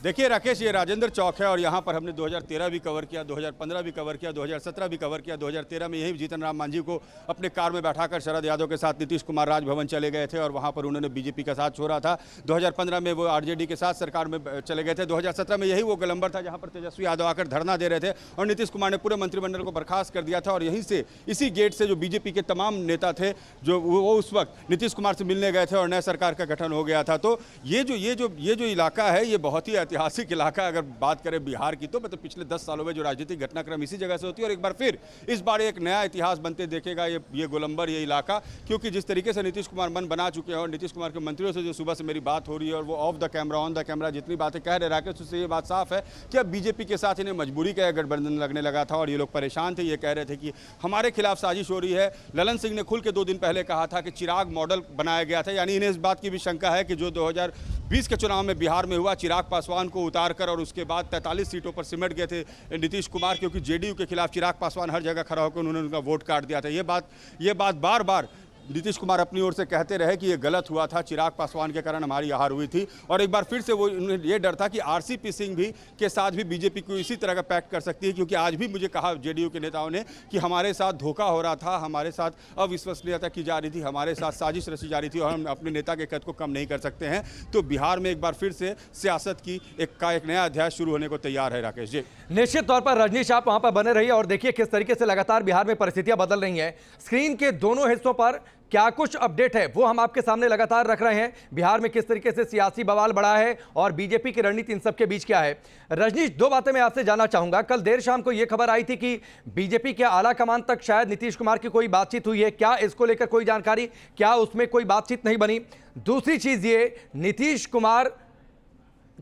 देखिए राकेश, ये राजेंद्र चौक है और यहाँ पर हमने 2013 भी कवर किया, 2015 भी कवर किया, 2017 भी कवर किया। 2013 में यही जीतन राम मांझी को अपने कार में बैठाकर शरद यादव के साथ नीतीश कुमार राजभवन चले गए थे और वहाँ पर उन्होंने बीजेपी का साथ छोड़ा था। 2015 में वो आरजेडी के साथ सरकार में चले गए थे। 2017 में यही वो गोलंबर था जहाँ पर तेजस्वी यादव आकर धरना दे रहे थे और नीतीश कुमार ने पूरे मंत्रिमंडल को बर्खास्त कर दिया था। और यहीं से, इसी गेट से जो बीजेपी के तमाम नेता थे जो वो उस वक्त नीतीश कुमार से मिलने गए थे और नए सरकार का गठन हो गया था। तो ये जो इलाका है, ये बहुत ही ऐतिहासिक इलाका। अगर बात करें बिहार की तो मतलब पिछले 10 सालों में जो राजनीतिक घटनाक्रम इसी जगह से होती है और एक बार फिर इस बार एक नया इतिहास बनते देखेगा ये गोलंबर, ये इलाका। क्योंकि जिस तरीके से नीतीश कुमार मन बना चुके हैं और नीतीश कुमार के मंत्रियों से जो सुबह से मेरी बात हो रही है और वो of the camera, on the camera जितनी बातें कह रहे राकेश, उससे ये बात साफ है कि अब बीजेपी के साथ इन्हें मजबूरी का गठबंधन लगने लगा था और ये लोग परेशान थे। ये कह रहे थे कि हमारे खिलाफ साजिश हो रही है। ललन सिंह ने खुल के 2 दिन पहले कहा था कि चिराग मॉडल बनाया गया था, यानी इन्हें इस बात की भी शंका है कि जो 2020 के चुनाव में बिहार में हुआ, चिराग पासवान को उतारकर और उसके बाद 43 सीटों पर सिमट गए थे नीतीश कुमार, क्योंकि जेडीयू के खिलाफ चिराग पासवान हर जगह खड़ा होकर उन्होंने उनका वोट काट दिया था। ये बात बार बार नीतीश कुमार अपनी ओर से कहते रहे कि ये गलत हुआ था, चिराग पासवान के कारण हमारी हार हुई थी। और एक बार फिर से वो उन्हें ये डर था कि आरसीपी सिंह भी के साथ भी बीजेपी को इसी तरह का पैक्ट कर सकती है, क्योंकि आज भी मुझे कहा जेडीयू के नेताओं ने कि हमारे साथ धोखा हो रहा था, हमारे साथ अविश्वसनीयता की जा रही थी, हमारे साथ साजिश रची जा रही थी और हम अपने नेता के कद को कम नहीं कर सकते हैं। तो बिहार में एक बार फिर से सियासत की एक नया अध्याय शुरू होने को तैयार है। राकेश जी, निश्चित तौर पर रजनीश आप वहां पर बने रहिए और देखिए किस तरीके से लगातार बिहार में परिस्थितियां बदल रही हैं। स्क्रीन के दोनों हिस्सों पर क्या कुछ अपडेट है वो हम आपके सामने लगातार रख रहे हैं। बिहार में किस तरीके से सियासी बवाल बढ़ा है और बीजेपी की रणनीति इन सब के बीच क्या है। रजनीश, 2 बातें मैं आपसे जानना चाहूंगा। कल देर शाम को यह खबर आई थी कि बीजेपी के आला कमान तक शायद नीतीश कुमार की कोई बातचीत हुई है, क्या इसको लेकर कोई जानकारी, क्या उसमें कोई बातचीत नहीं बनी? दूसरी चीज ये, नीतीश कुमार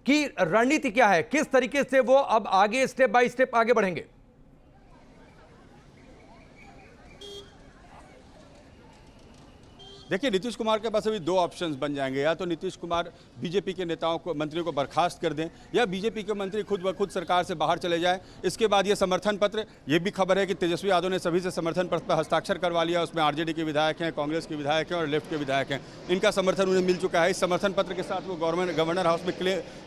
की रणनीति क्या है, किस तरीके से वो अब आगे स्टेप बाय स्टेप आगे बढ़ेंगे? देखिए, नीतीश कुमार के पास अभी 2 ऑप्शंस बन जाएंगे। या तो नीतीश कुमार बीजेपी के नेताओं को, मंत्रियों को बर्खास्त कर दें, या बीजेपी के मंत्री खुद ब खुद सरकार से बाहर चले जाएं। इसके बाद ये समर्थन पत्र, ये भी खबर है कि तेजस्वी यादव ने सभी से समर्थन पत्र पर हस्ताक्षर करवा लिया। उसमें आरजेडी के विधायक हैं, कांग्रेस के विधायक हैं और लेफ्ट के विधायक हैं। इनका समर्थन उन्हें मिल चुका है। इस समर्थन पत्र के साथ वो गवर्नर हाउस में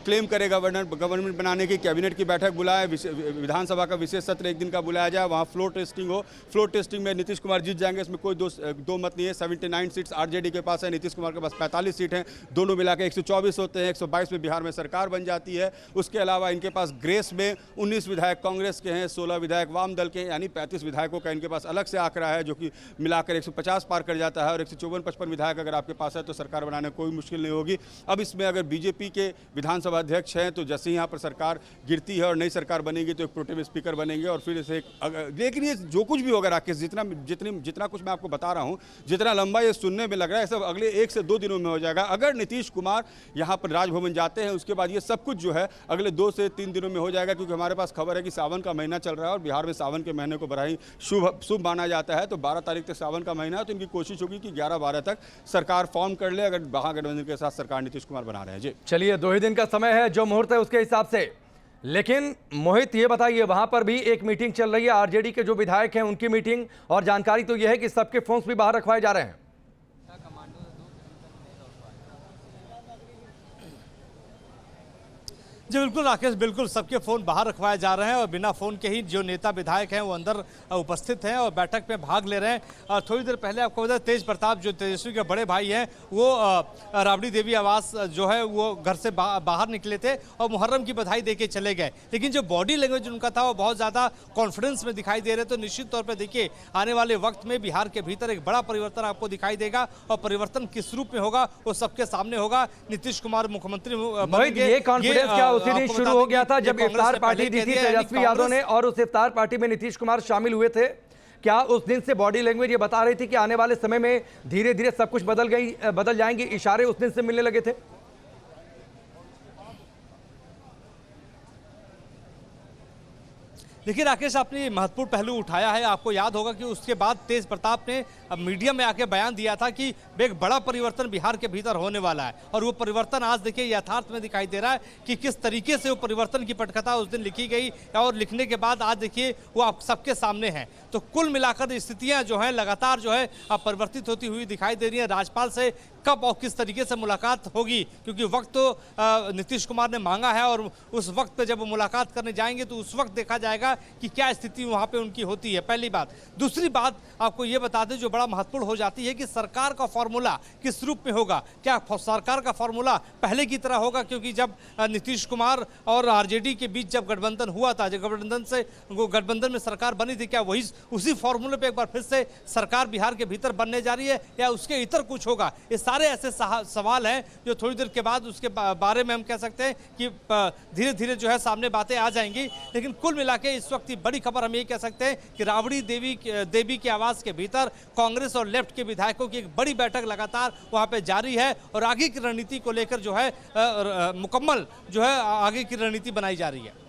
क्लेम करे गवर्नमेंट बनाने की, कैबिनेट की बैठक बुलाए, विधानसभा का विशेष सत्र 1 दिन का बुलाया जाए, वहाँ फ्लोर टेस्टिंग हो। फ्लोर टेस्टिंग में नीतीश कुमार जीत जाएंगे, इसमें कोई दो मत नहीं है। 79 सीट्स आरजेडी के पास है, नीतीश कुमार के पास 45 सीट हैं, दोनों मिला के 124 होते हैं। 122 में बिहार में सरकार बन जाती है। उसके अलावा इनके पास ग्रेस में 19 विधायक कांग्रेस के हैं, 16 विधायक वाम दल के हैं, यानी 35 विधायकों का इनके पास अलग से आंकड़ा है, जो कि मिलाकर 150 पार कर जाता है। और 154-55 विधायक अगर आपके पास है तो सरकार बनाने में कोई मुश्किल नहीं होगी। अब इसमें अगर बीजेपी के विधानसभा अध्यक्ष हैं तो जैसे ही यहाँ पर सरकार गिरती है और नई सरकार बनेगी तो एक प्रोटेम स्पीकर बनेंगे और फिर इसे लेकिन ये जो कुछ भी होगा राकेश, जितना कुछ मैं आपको बता रहा हूँ, जितना लंबा ये सुनने में लग रहा है, सब अगले 1 से 2 दिनों में हो जाएगा। अगर नीतीश कुमार यहाँ पर राजभवन जाते हैं उसके बाद ये सब कुछ जो है अगले 2 से 3 दिनों में हो जाएगा, क्योंकि हमारे पास खबर है कि सावन का महीना चल रहा है और बिहार में सावन के महीने को बड़ा ही शुभ माना जाता है। तो 12 तारीख तक सावन का महीना है, तो इनकी कोशिश होगी कि 11-12 तक सरकार फॉर्म कर ले, अगर महागठबंधन के साथ सरकार नीतीश कुमार बना रहे हैं। जी चलिए, 2 ही दिन का समय है, जो मुहूर्त है उसके हिसाब से। लेकिन मोहित, ये बताइए, वहां पर भी एक मीटिंग चल रही है, आरजेडी के जो विधायक हैं उनकी मीटिंग, और जानकारी तो यह है कि सबके फोन्स भी बाहर रखवाए जा रहे हैं। जी बिल्कुल राकेश, बिल्कुल सबके फ़ोन बाहर रखवाए जा रहे हैं और बिना फ़ोन के ही जो नेता विधायक हैं वो अंदर उपस्थित हैं और बैठक में भाग ले रहे हैं। थोड़ी देर पहले आपको बता, तेज प्रताप जो तेजस्वी के बड़े भाई हैं वो राबड़ी देवी आवास जो है वो घर से बाहर निकले थे और मुहर्रम की बधाई दे के चले गए, लेकिन जो बॉडी लैंग्वेज उनका था वो बहुत ज़्यादा कॉन्फिडेंस में दिखाई दे रहे। तो निश्चित तौर पर देखिए आने वाले वक्त में बिहार के भीतर एक बड़ा परिवर्तन आपको दिखाई देगा और परिवर्तन किस रूप में होगा वो सबके सामने होगा। नीतीश कुमार मुख्यमंत्री बनेंगे। ये कॉन्फिडेंस क्या उसी दिन शुरू हो गया था जब इफ्तार पार्टी दी थी तेजस्वी यादव ने और उस इफ्तार पार्टी में नीतीश कुमार शामिल हुए थे? क्या उस दिन से बॉडी लैंग्वेज ये बता रही थी कि आने वाले समय में धीरे धीरे सब कुछ बदल जाएंगे, इशारे उस दिन से मिलने लगे थे? देखिए राकेश, आपने महत्वपूर्ण पहलू उठाया है। आपको याद होगा कि उसके बाद तेज प्रताप ने मीडिया में आके बयान दिया था कि एक बड़ा परिवर्तन बिहार के भीतर होने वाला है और वो परिवर्तन आज देखिए यथार्थ में दिखाई दे रहा है कि किस तरीके से वो परिवर्तन की पटकथा उस दिन लिखी गई और लिखने के बाद आज देखिए वो आप सबके सामने है। तो कुल मिलाकर स्थितियाँ जो हैं लगातार जो है परिवर्तित होती हुई दिखाई दे रही है। राज्यपाल से कब और किस तरीके से मुलाकात होगी, क्योंकि वक्त तो नीतीश कुमार ने मांगा है और उस वक्त पे जब वो मुलाकात करने जाएंगे तो उस वक्त देखा जाएगा कि क्या स्थिति वहाँ पे उनकी होती है, पहली बात। दूसरी बात आपको ये बता दें जो बड़ा महत्वपूर्ण हो जाती है कि सरकार का फॉर्मूला किस रूप में होगा। क्या सरकार का फॉर्मूला पहले की तरह होगा, क्योंकि जब नीतीश कुमार और आरजेडी के बीच जब गठबंधन हुआ था, जब गठबंधन में सरकार बनी थी, क्या वही उसी फॉर्मूले पर एक बार फिर से सरकार बिहार के भीतर बनने जा रही है या उसके इतर कुछ होगा? ये सारे ऐसे सवाल हैं जो थोड़ी देर के बाद उसके बारे में हम कह सकते हैं कि धीरे धीरे जो है सामने बातें आ जाएंगी। लेकिन कुल मिला के इस वक्त बड़ी खबर हम ये कह सकते हैं कि राबड़ी देवी के आवास के भीतर कांग्रेस और लेफ्ट के विधायकों की एक बड़ी बैठक लगातार वहां पे जारी है और आगे की रणनीति को लेकर जो है मुकम्मल जो है आगे की रणनीति बनाई जा रही है।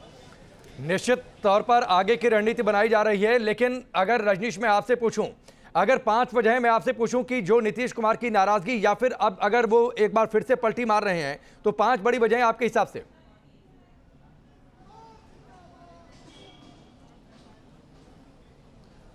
निश्चित तौर पर आगे की रणनीति बनाई जा रही है, लेकिन अगर रजनीश मैं आपसे पूछूं, अगर 5 वजह मैं आपसे पूछूं कि जो नीतीश कुमार की नाराजगी या फिर अब अगर वो एक बार फिर से पलटी मार रहे हैं तो 5 बड़ी वजह आपके हिसाब से?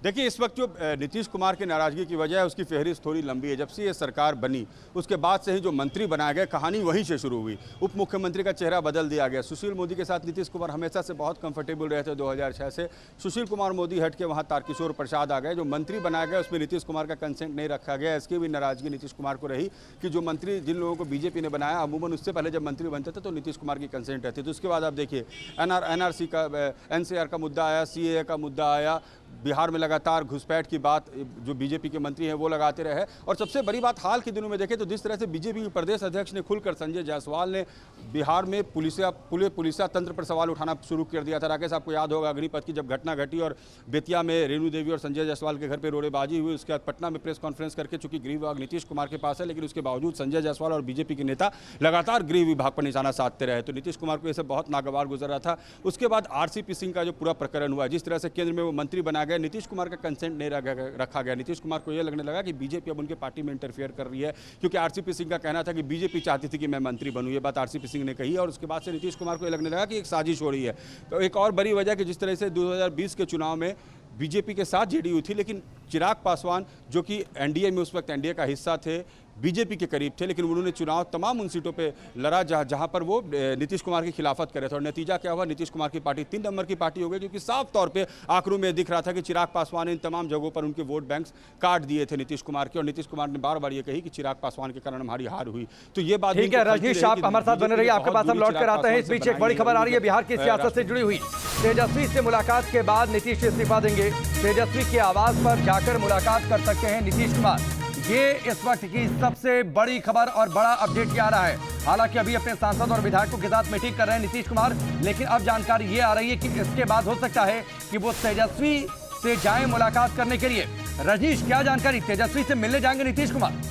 देखिए, इस वक्त जो नीतीश कुमार की नाराजगी की वजह है उसकी फहरिस्त थोड़ी लंबी है। जब से ये सरकार बनी उसके बाद से ही जो मंत्री बनाए गए कहानी वहीं से शुरू हुई। उप मुख्यमंत्री का चेहरा बदल दिया गया। सुशील मोदी के साथ नीतीश कुमार हमेशा से बहुत कंफर्टेबल रहे थे। 2006 से सुशील कुमार मोदी हट के वहाँ तारकिशोर प्रसाद आ गए। जो मंत्री बनाया गया उसमें नीतीश कुमार का कंसेंट नहीं रखा गया। इसकी भी नाराजगी नीतीश कुमार को रही कि जो मंत्री जिन लोगों को बीजेपी ने बनाया अमूमन उससे पहले जब मंत्री बनते थे तो नीतीश कुमार की कंसेंट रहती थी। उसके बाद आप देखिए NRC का NCR का मुद्दा आया, CAA का मुद्दा आया, बिहार में लगातार घुसपैठ की बात जो बीजेपी के मंत्री हैं वो लगाते रहे। और सबसे बड़ी बात हाल के दिनों में देखें तो जिस तरह से बीजेपी के प्रदेश अध्यक्ष ने खुलकर संजय जायसवाल ने बिहार में पुलिसिया तंत्र पर सवाल उठाना शुरू कर दिया था। राकेश, आपको याद होगा अग्निपथ की जब घटना घटी और बेतिया में रेणु देवी और संजय जायसवाल के घर पर रोड़ेबाजी हुई, उसके बाद पटना में प्रेस कॉन्फ्रेंस करके, चूंकि गृह विभाग नीतीश कुमार के पास है लेकिन उसके बावजूद संजय जायसवाल और बीजेपी के नेता लगातार गृह विभाग पर निशाना साधते रहे। तो नीतीश कुमार को यह सब बहुत नागवार गुजर रहा था। उसके बाद RCP सिंह का जो पूरा प्रकरण हुआ, जिस तरह से केंद्र में वो मंत्री बना गए, नीतीश कुमार का कंसेंट नहीं रखा गया। नीतीश कुमार को यह लगने लगा कि बीजेपी अब उनके पार्टी में इंटरफेयर कर रही है, क्योंकि RCP सिंह का कहना था कि बीजेपी चाहती थी कि मैं मंत्री बनूं। ये बात RCP सिंह ने कही और उसके बाद से नीतीश कुमार को यह लगने लगा कि एक साजिश हो रही है। तो एक और बड़ी वजह कि जिस तरह से 2020 के चुनाव में बीजेपी के साथ JDU थी, लेकिन चिराग पासवान जो कि NDA में उस वक्त NDA का हिस्सा थे, बीजेपी के करीब थे, लेकिन उन्होंने चुनाव तमाम उन सीटों पे लड़ा जहां पर वो नीतीश कुमार की खिलाफत करे थे। और नतीजा क्या हुआ? नीतीश कुमार की पार्टी 3 नंबर की पार्टी हो गई, क्योंकि साफ तौर पे आंकड़ों में दिख रहा था कि चिराग पासवान ने इन तमाम जगहों पर उनके वोट बैंक्स काट दिए थे नीतीश कुमार के। और नीतीश कुमार ने बार बार ये कही कि चिराग पासवान के कारण हमारी हार हुई। तो ये बात ठीक है रजनीश, आप हमारे साथ बने रहिए, आपके पास हम लौट कर आते हैं। इस बीच एक बड़ी खबर आ रही है बिहार की सियासत से जुड़ी हुई। तेजस्वी से मुलाकात के बाद नीतीश इस्तीफा देंगे। तेजस्वी के आवास पर जाकर मुलाकात कर सकते हैं नीतीश कुमार। ये इस वक्त की सबसे बड़ी खबर और बड़ा अपडेट ये आ रहा है। हालांकि अभी अपने सांसद और विधायकों के साथ मीटिंग कर रहे हैं नीतीश कुमार, लेकिन अब जानकारी ये आ रही है कि इसके बाद हो सकता है कि वो तेजस्वी से जाएं मुलाकात करने के लिए। रजनीश, क्या जानकारी? तेजस्वी से मिलने जाएंगे नीतीश कुमार?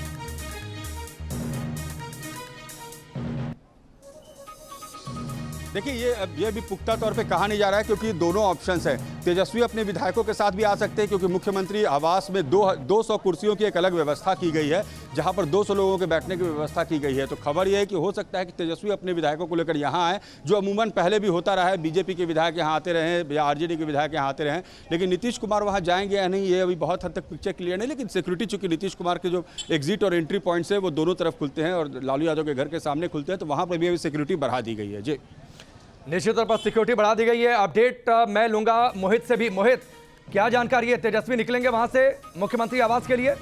देखिए, ये भी पुख्ता तौर पे कहा नहीं जा रहा है, क्योंकि दोनों ऑप्शंस हैं। तेजस्वी अपने विधायकों के साथ भी आ सकते हैं, क्योंकि मुख्यमंत्री आवास में 200 कुर्सियों की एक अलग व्यवस्था की गई है, जहां पर 200 लोगों के बैठने की व्यवस्था की गई है। तो खबर यह है कि हो सकता है कि तेजस्वी अपने विधायकों को लेकर यहाँ आए, जो अमूमन पहले भी होता रहा है। बीजेपी के विधायक यहाँ आते रहे या RJD के विधायक यहाँ आते रहे, लेकिन नीतीश कुमार वहाँ जाएंगे या नहीं ये अभी बहुत हद तक पिक्चर क्लियर नहीं। लेकिन सिक्योरिटी, चूंकि नीतीश कुमार के जो एग्जिट और एंट्री पॉइंट्स है वो दोनों तरफ खुलते हैं और लालू यादव के घर के सामने खुलते हैं, तो वहाँ पर भी अभी सिक्योरिटी बढ़ा दी गई है। जी निश्चित तौर पर सिक्योरिटी बढ़ा दी गई है। अपडेट मैं लूंगा मोहित से भी। मोहित, क्या जानकारी है? तेजस्वी निकलेंगे वहां से मुख्यमंत्री आवास के लिए?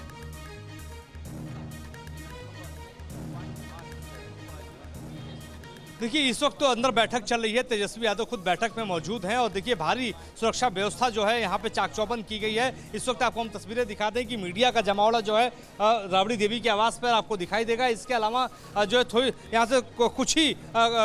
देखिए, इस वक्त तो अंदर बैठक चल रही है, तेजस्वी यादव खुद बैठक में मौजूद हैं और देखिए भारी सुरक्षा व्यवस्था जो है यहाँ पे चाक चौबंद की गई है। इस वक्त आपको हम तस्वीरें दिखा दें कि मीडिया का जमावड़ा जो है राबड़ी देवी के आवास पर आपको दिखाई देगा। इसके अलावा जो है थोड़ी यहाँ से कुछ ही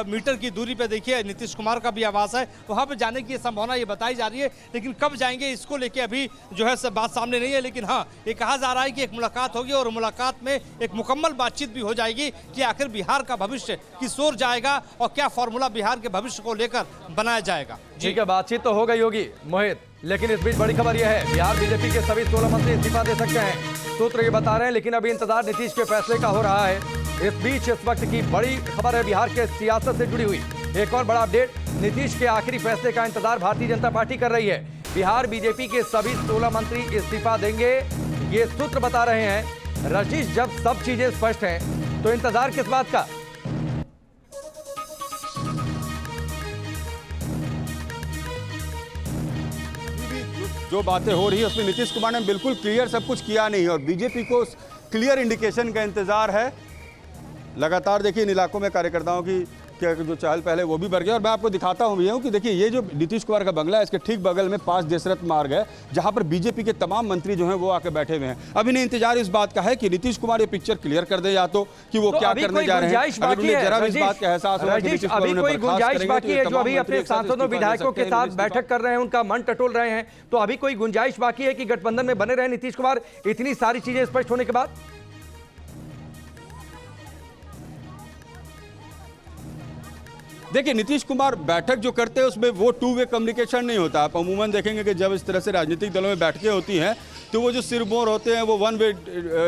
मीटर की दूरी पर देखिए नीतीश कुमार का भी आवास है, वहाँ पर जाने की संभावना ये बताई जा रही है, लेकिन कब जाएंगे इसको लेके अभी जो है सब बात सामने नहीं है। लेकिन हाँ, ये कहा जा रहा है कि एक मुलाकात होगी और मुलाकात में एक मुकम्मल बातचीत भी हो जाएगी कि आखिर बिहार का भविष्य किस ओर जाएगा और क्या फॉर्मूला बिहार के भविष्य को लेकर बनाया जाएगा। ठीक है, बातचीत तो हो गई होगी मोहित, लेकिन इस बीच बड़ी खबर यह है, बिहार बीजेपी के सभी 16 मंत्री इस्तीफा दे सकते हैं, सूत्र ये बता रहे हैं। लेकिन अभी इंतजार नीतीश के फैसले का हो रहा है। इस बीच इस वक्त की बड़ी खबर है बिहार के सियासत से जुड़ी हुई। एक और बड़ा अपडेट, नीतीश के आखिरी फैसले का इंतजार भारतीय जनता पार्टी कर रही है। बिहार बीजेपी के सभी 16 मंत्री इस्तीफा देंगे, ये सूत्र बता रहे हैं। रजनीश, जब सब चीजें स्पष्ट हैं तो इंतजार किस बात का? जो बातें हो रही है उसमें नीतीश कुमार ने बिल्कुल क्लियर सब कुछ किया नहीं और बीजेपी को क्लियर इंडिकेशन का इंतजार है। लगातार देखिए इन इलाकों में कार्यकर्ताओं की जो चहल पहले वो भी बढ़ गया। और मैं आपको दिखाता हूँ भैया कि देखिए ये जो नीतीश कुमार का बंगला है, इसके ठीक बगल में 5 दशरथ मार्ग है, जहाँ पर बीजेपी के तमाम मंत्री जो हैं वो आके बैठे हुए हैं। अभी नहीं इंतजार इस बात का है कि नीतीश कुमार ये पिक्चर क्लियर कर दे, या तो कि वो क्या करने जा रहे हैं। जरा भी इस बात का एहसास होगा कि अभी कोई गुंजाइश बाकी है, जो अभी अपने सांसदों विधायकों के साथ बैठक कर रहे हैं, उनका मन टटोल रहे हैं, तो अभी कोई गुंजाइश बाकी है कि गठबंधन में बने रहे नीतीश कुमार इतनी सारी चीजें स्पष्ट होने के बाद? देखिए नीतीश कुमार बैठक जो करते हैं उसमें वो 2 वे कम्युनिकेशन नहीं होता। आप अमूमन देखेंगे कि जब इस तरह से राजनीतिक दलों में बैठकें होती हैं तो वो जो सिरमौर होते हैं वो 1 वे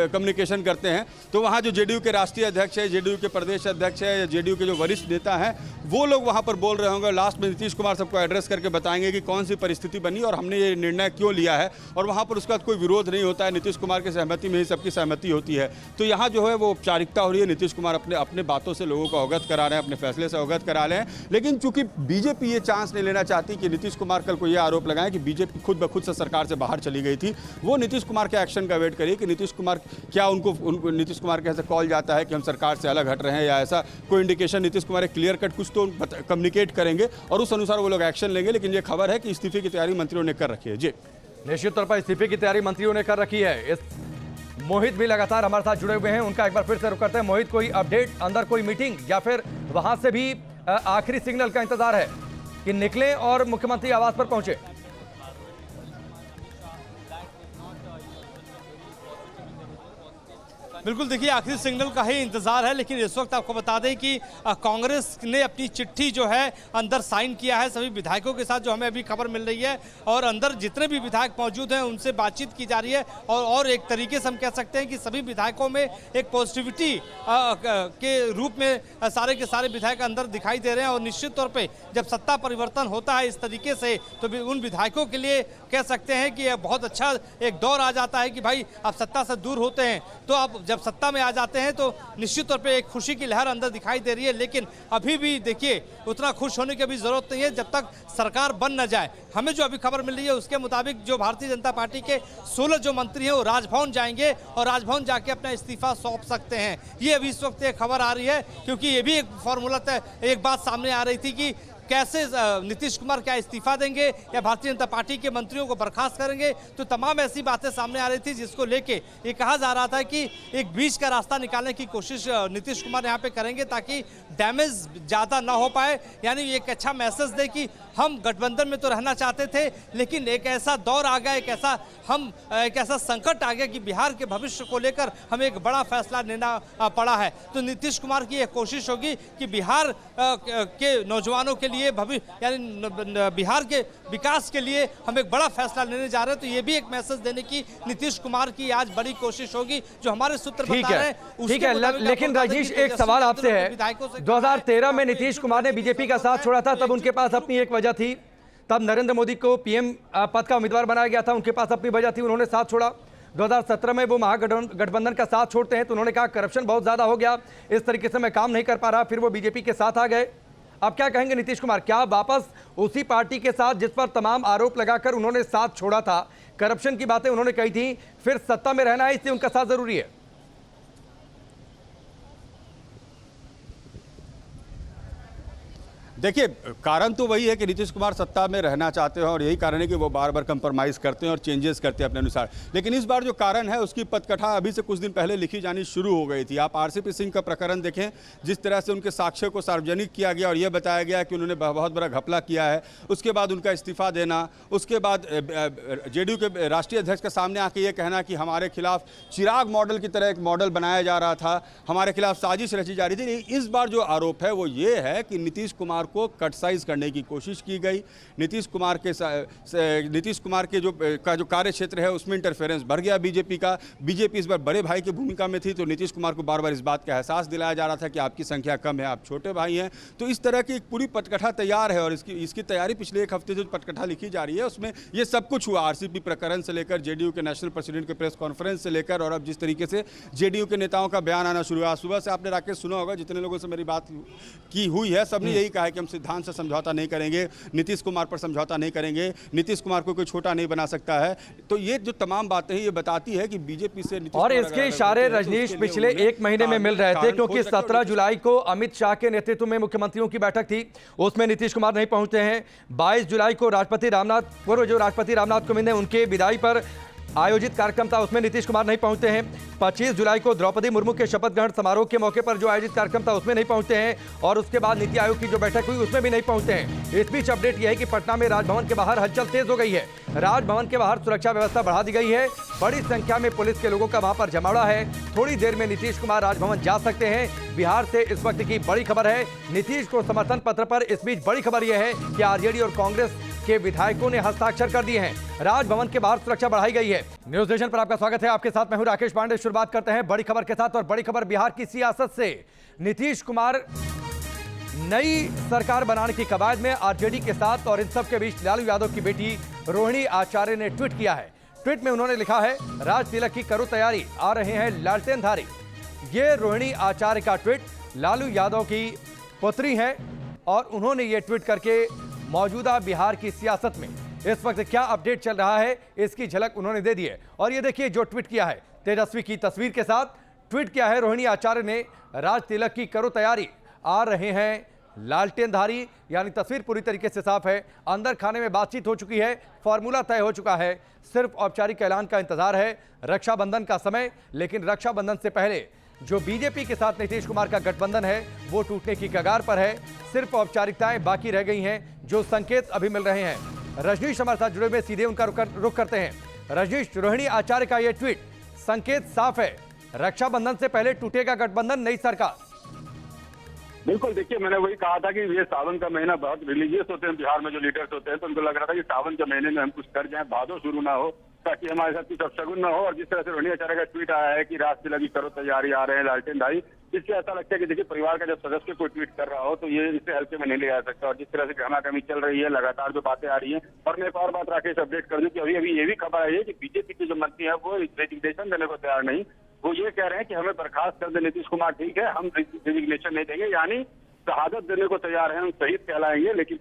कम्युनिकेशन करते हैं। तो वहाँ जो जेडीयू के राष्ट्रीय अध्यक्ष है, जेडीयू के प्रदेश अध्यक्ष है या जेडीयू के जो वरिष्ठ नेता हैं वो लोग वहाँ पर बोल रहे होंगे। लास्ट में नीतीश कुमार सबको एड्रेस करके बताएंगे कि कौन सी परिस्थिति बनी और हमने ये निर्णय क्यों लिया है, और वहाँ पर उसका कोई विरोध नहीं होता है। नीतीश कुमार की सहमति में ही सबकी सहमति होती है। तो यहाँ जो है वो औपचारिकता हो रही है। नीतीश कुमार अपने बातों से लोगों को अवगत करा रहे हैं, अपने फैसले से अवगत करा रहे हैं। लेकिन चूंकि बीजेपी ये चांस नहीं लेना चाहती कि नीतीश कुमार कल को ये आरोप लगाएं कि बीजेपी खुद ब खुद से सरकार से बाहर चली गई थी, वो नीतीश कुमार के एक्शन का वेट करिए कि नीतीश कुमार क्या उनको नीतीश कुमार के ऐसा कॉल जाता है कि हम सरकार से अलग हट रहे हैं, या ऐसा कोई indication Nitish Kumar clear cut कुछ तो कम्युनिकेट करेंगे और उस अनुसार वो लोग एक्शन लेंगे। लेकिन ये खबर है कि इस्तीफे की तैयारी मंत्रियों ने कर रखी है। जी निश्चित तौर पर इस्तीफे की तैयारी मंत्रियों ने कर रखी है। इस मोहित भी लगातार हमारे साथ जुड़े हुए हैं, उनका एक बार फिर से रुख करते हैं। मोहित, कोई अपडेट, अंदर कोई मीटिंग या फिर वहां से भी आखिरी सिग्नल का इंतजार है कि निकलें और मुख्यमंत्री आवास पर पहुंचे? बिल्कुल, देखिए आखिरी सिग्नल का ही इंतजार है। लेकिन इस वक्त आपको बता दें कि कांग्रेस ने अपनी चिट्ठी जो है अंदर साइन किया है सभी विधायकों के साथ, जो हमें अभी खबर मिल रही है, और अंदर जितने भी विधायक मौजूद हैं उनसे बातचीत की जा रही है। और एक तरीके से हम कह सकते हैं कि सभी विधायकों में एक पॉजिटिविटी के रूप में सारे के सारे विधायक अंदर दिखाई दे रहे हैं। और निश्चित तौर पर जब सत्ता परिवर्तन होता है इस तरीके से, तो उन विधायकों के लिए कह सकते हैं कि बहुत अच्छा एक दौर आ जाता है कि भाई आप सत्ता से दूर होते हैं, तो आप जब सत्ता में आ जाते हैं तो निश्चित तौर पे एक खुशी की लहर अंदर दिखाई दे रही है। लेकिन अभी भी देखिए उतना खुश होने की अभी जरूरत नहीं है जब तक सरकार बन न जाए। हमें जो अभी खबर मिल रही है उसके मुताबिक जो भारतीय जनता पार्टी के 16 जो मंत्री हैं वो राजभवन जाएंगे और राजभवन जाके अपना इस्तीफा सौंप सकते हैं। ये अभी इस वक्त एक खबर आ रही है, क्योंकि ये भी एक फॉर्मूला एक बात सामने आ रही थी कि कैसे नीतीश कुमार क्या इस्तीफा देंगे या भारतीय जनता पार्टी के मंत्रियों को बर्खास्त करेंगे। तो तमाम ऐसी बातें सामने आ रही थी जिसको लेके ये कहा जा रहा था कि एक बीच का रास्ता निकालने की कोशिश नीतीश कुमार यहाँ पे करेंगे ताकि डैमेज ज़्यादा ना हो पाए। यानी एक अच्छा मैसेज दे कि हम गठबंधन में तो रहना चाहते थे, लेकिन एक ऐसा दौर आ गया, एक ऐसा संकट आ गया कि बिहार के भविष्य को लेकर हमें एक बड़ा फैसला लेना पड़ा है। तो नीतीश कुमार की एक कोशिश होगी कि बिहार के नौजवानों के लिए यानी बिहार के विकास के लिए हम एक बड़ा फैसला लेने जा रहे हैं। तो ये भी एक मैसेज देने की नीतीश कुमार की आज बड़ी कोशिश होगी, जो हमारे सूत्र बता रहे हैं। ठीक है, लेकिन राजेश एक सवाल आपसे है, 2013 में नीतीश कुमार ने बीजेपी का साथ छोड़ा था, तब उनके पास अपनी एक वजह थी, तब नरेंद्र मोदी को पीएम पद का उम्मीदवार बनाया गया था, उनके पास अपनी वजह थी, उन्होंने साथ छोड़ा। 2017 में वो महागठबंधन का साथ छोड़ते हैं तो उन्होंने कहा करप्शन बहुत ज्यादा हो गया, इस तरीके से मैं काम नहीं कर पा रहा, फिर वो बीजेपी के साथ आ गए। अब क्या कहेंगे नीतीश कुमार, क्या वापस उसी पार्टी के साथ जिस पर तमाम आरोप लगाकर उन्होंने साथ छोड़ा था, करप्शन की बातें उन्होंने कही थी, फिर सत्ता में रहना है इसलिए उनका साथ जरूरी है? देखिए, कारण तो वही है कि नीतीश कुमार सत्ता में रहना चाहते हैं और यही कारण है कि वो बार बार कंप्रोमाइज़ करते हैं और चेंजेस करते हैं अपने अनुसार। लेकिन इस बार जो कारण है उसकी पटकथा अभी से कुछ दिन पहले लिखी जानी शुरू हो गई थी। आप आरसीपी सिंह का प्रकरण देखें, जिस तरह से उनके साक्ष्य को सार्वजनिक किया गया और यह बताया गया कि उन्होंने बहुत बड़ा घपला किया है, उसके बाद उनका इस्तीफा देना, उसके बाद जेडीयू के राष्ट्रीय अध्यक्ष के सामने आके ये कहना कि हमारे खिलाफ चिराग मॉडल की तरह एक मॉडल बनाया जा रहा था, हमारे खिलाफ साजिश रची जा रही थी। इस बार जो आरोप है वो ये है कि नीतीश कुमार को कट साइज करने की कोशिश की गई। नीतीश कुमार के जो कार्य क्षेत्र है उसमें इंटरफेरेंस बढ़ गया बीजेपी का। बीजेपी इस बार बड़े भाई की भूमिका में थी, तो नीतीश कुमार को बार बार इस बात का एहसास दिलाया जा रहा था कि आपकी संख्या कम है, आप छोटे भाई हैं। तो इस तरह की एक पूरी पटकथा तैयार है और इसकी तैयारी पिछले एक हफ्ते से पटकथा लिखी जा रही है, उसमें ये सब कुछ हुआ। आरसीपी प्रकरण से लेकर जेडीयू के नेशनल प्रेसिडेंट के प्रेस कॉन्फ्रेंस से लेकर और अब जिस तरीके से जेडीयू के नेताओं का बयान आना शुरू हुआ। सुबह से आपने राकेश सुना होगा, जितने लोगों से मेरी बात की हुई है सबने यही कहा है कि हम सिद्धांत से समझौता नहीं करेंगे, नीतीश कुमार पर समझौता नहीं करेंगे, नीतीश कुमार को कोई छोटा नहीं बना सकता है। तो ये जो तमाम बातें हैं ये बताती है कि बीजेपी से और इसके इशारे रजनीश पिछले एक महीने में मिल रहे थे, क्योंकि 17 जुलाई को अमित शाह के नेतृत्व में मुख्यमंत्रियों की बैठक थी, उसमें नीतीश कुमार नहीं पहुंचे हैं। 22 जुलाई को पूर्व जो राष्ट्रपति रामनाथ कोविंद ने उनके विदाई पर आयोजित कार्यक्रम था, उसमें नीतीश कुमार नहीं पहुंचते हैं। 25 जुलाई को द्रौपदी मुर्मू के शपथ ग्रहण समारोह के मौके पर जो आयोजित कार्यक्रम था उसमें नहीं पहुंचते हैं और उसके बाद नीति आयोग की जो बैठक हुई उसमें भी नहीं पहुंचते हैं। इस बीच अपडेट यह है कि पटना में राजभवन के बाहर हलचल तेज हो गई है। राजभवन के बाहर सुरक्षा व्यवस्था बढ़ा दी गई है, बड़ी संख्या में पुलिस के लोगों का वहां पर जमावड़ा है। थोड़ी देर में नीतीश कुमार राजभवन जा सकते हैं। बिहार से इस वक्त की बड़ी खबर है, नीतीश को समर्थन पत्र पर इस बीच बड़ी खबर यह है कि आरजेडी और कांग्रेस के विधायकों ने हस्ताक्षर कर दिए हैं। राजभवन के बाहर सुरक्षा बढ़ाई गई है। न्यूज नेशन पर आपका स्वागत है, आपके साथ मैं हूं राकेश पांडे। शुरुआत करते हैं बड़ी खबर के साथ और बड़ी खबर बिहार की सियासत से। नीतीश कुमार नई सरकार बनाने की कवायद में आरजेडी के साथ और इन सब के बीच लालू यादव की बेटी रोहिणी आचार्य ने ट्वीट किया है। ट्वीट में उन्होंने लिखा है, राज तिलक की करो तैयारी, आ रहे हैं लालटेनधारी। ये रोहिणी आचार्य का ट्वीट लालू यादव की पुत्री हैं और उन्होंने ये ट्वीट करके मौजूदा बिहार की सियासत में इस वक्त क्या अपडेट चल रहा है इसकी झलक उन्होंने दे दी है। और ये देखिए जो ट्वीट किया है, तेजस्वी की तस्वीर के साथ ट्वीट किया है रोहिणी आचार्य ने, राज तिलक की करो तैयारी, आ रहे हैं लालटेनधारी। यानी तस्वीर पूरी तरीके से साफ है, अंदर खाने में बातचीत हो चुकी है, फॉर्मूला तय हो चुका है, सिर्फ औपचारिक ऐलान का इंतजार है। रक्षाबंधन का समय, लेकिन रक्षाबंधन से पहले जो बीजेपी के साथ नीतीश कुमार का गठबंधन है वो टूटने की कगार पर है। सिर्फ औपचारिकताएं बाकी रह गई हैं, जो संकेत अभी मिल रहे हैं। रजनीश हमारे साथ जुड़े हुए, सीधे उनका रुख करते हैं। रजनीश, रोहिणी आचार्य का ये ट्वीट, संकेत साफ है, रक्षाबंधन से पहले टूटेगा गठबंधन, नई सरकार। बिल्कुल, देखिए मैंने वही कहा था कि ये सावन का महीना बहुत रिलीजियस होते हैं बिहार में जो लीडर्स होते हैं, तो उनको लग रहा था कि सावन के महीने में हम कुछ कर जाएं, भादो शुरू ना हो, ताकि हमारे साथ कुछ अपशगुन ना हो। और जिस तरह से रोहिणी आचार्य का ट्वीट आया है कि राज तिलक की करो तैयारी, आ रहे हैं लालटेनधारी, इससे ऐसा लगता है कि देखिए परिवार का जब सदस्य कोई ट्वीट कर रहा हो तो ये इससे हल्के में नहीं लिया जा सकता। और जिस तरह से गहमा-गहमी चल रही है, लगातार जो बातें आ रही हैं, और मैं एक और बात राकेश अपडेट कर दूं कि अभी ये भी खबर आई है कि बीजेपी के जो मंत्री है वो रेजिग्नेशन देने को तैयार नहीं, वो ये कह रहे हैं कि हमें बर्खास्त कर दे नीतीश कुमार, ठीक है, हम रेजिग्नेशन नहीं देंगे, यानी शहादत देने को तैयार है, हम शहीद कहलाएंगे, लेकिन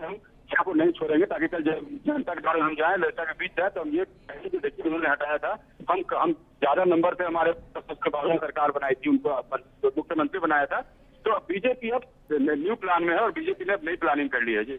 हम क्या को नहीं छोड़ेंगे, ताकि कल जनता के द्वारा हम जाए, लड़का के बीच जाए तो हम ये कहेंगे कि देखिए उन्होंने हटाया था, हम ज्यादा नंबर पे हमारे सरकार बनाई थी, उनको मुख्यमंत्री बनाया था। तो बीजेपी अब न्यू प्लान में है और बीजेपी ने अब नई प्लानिंग कर ली है जी।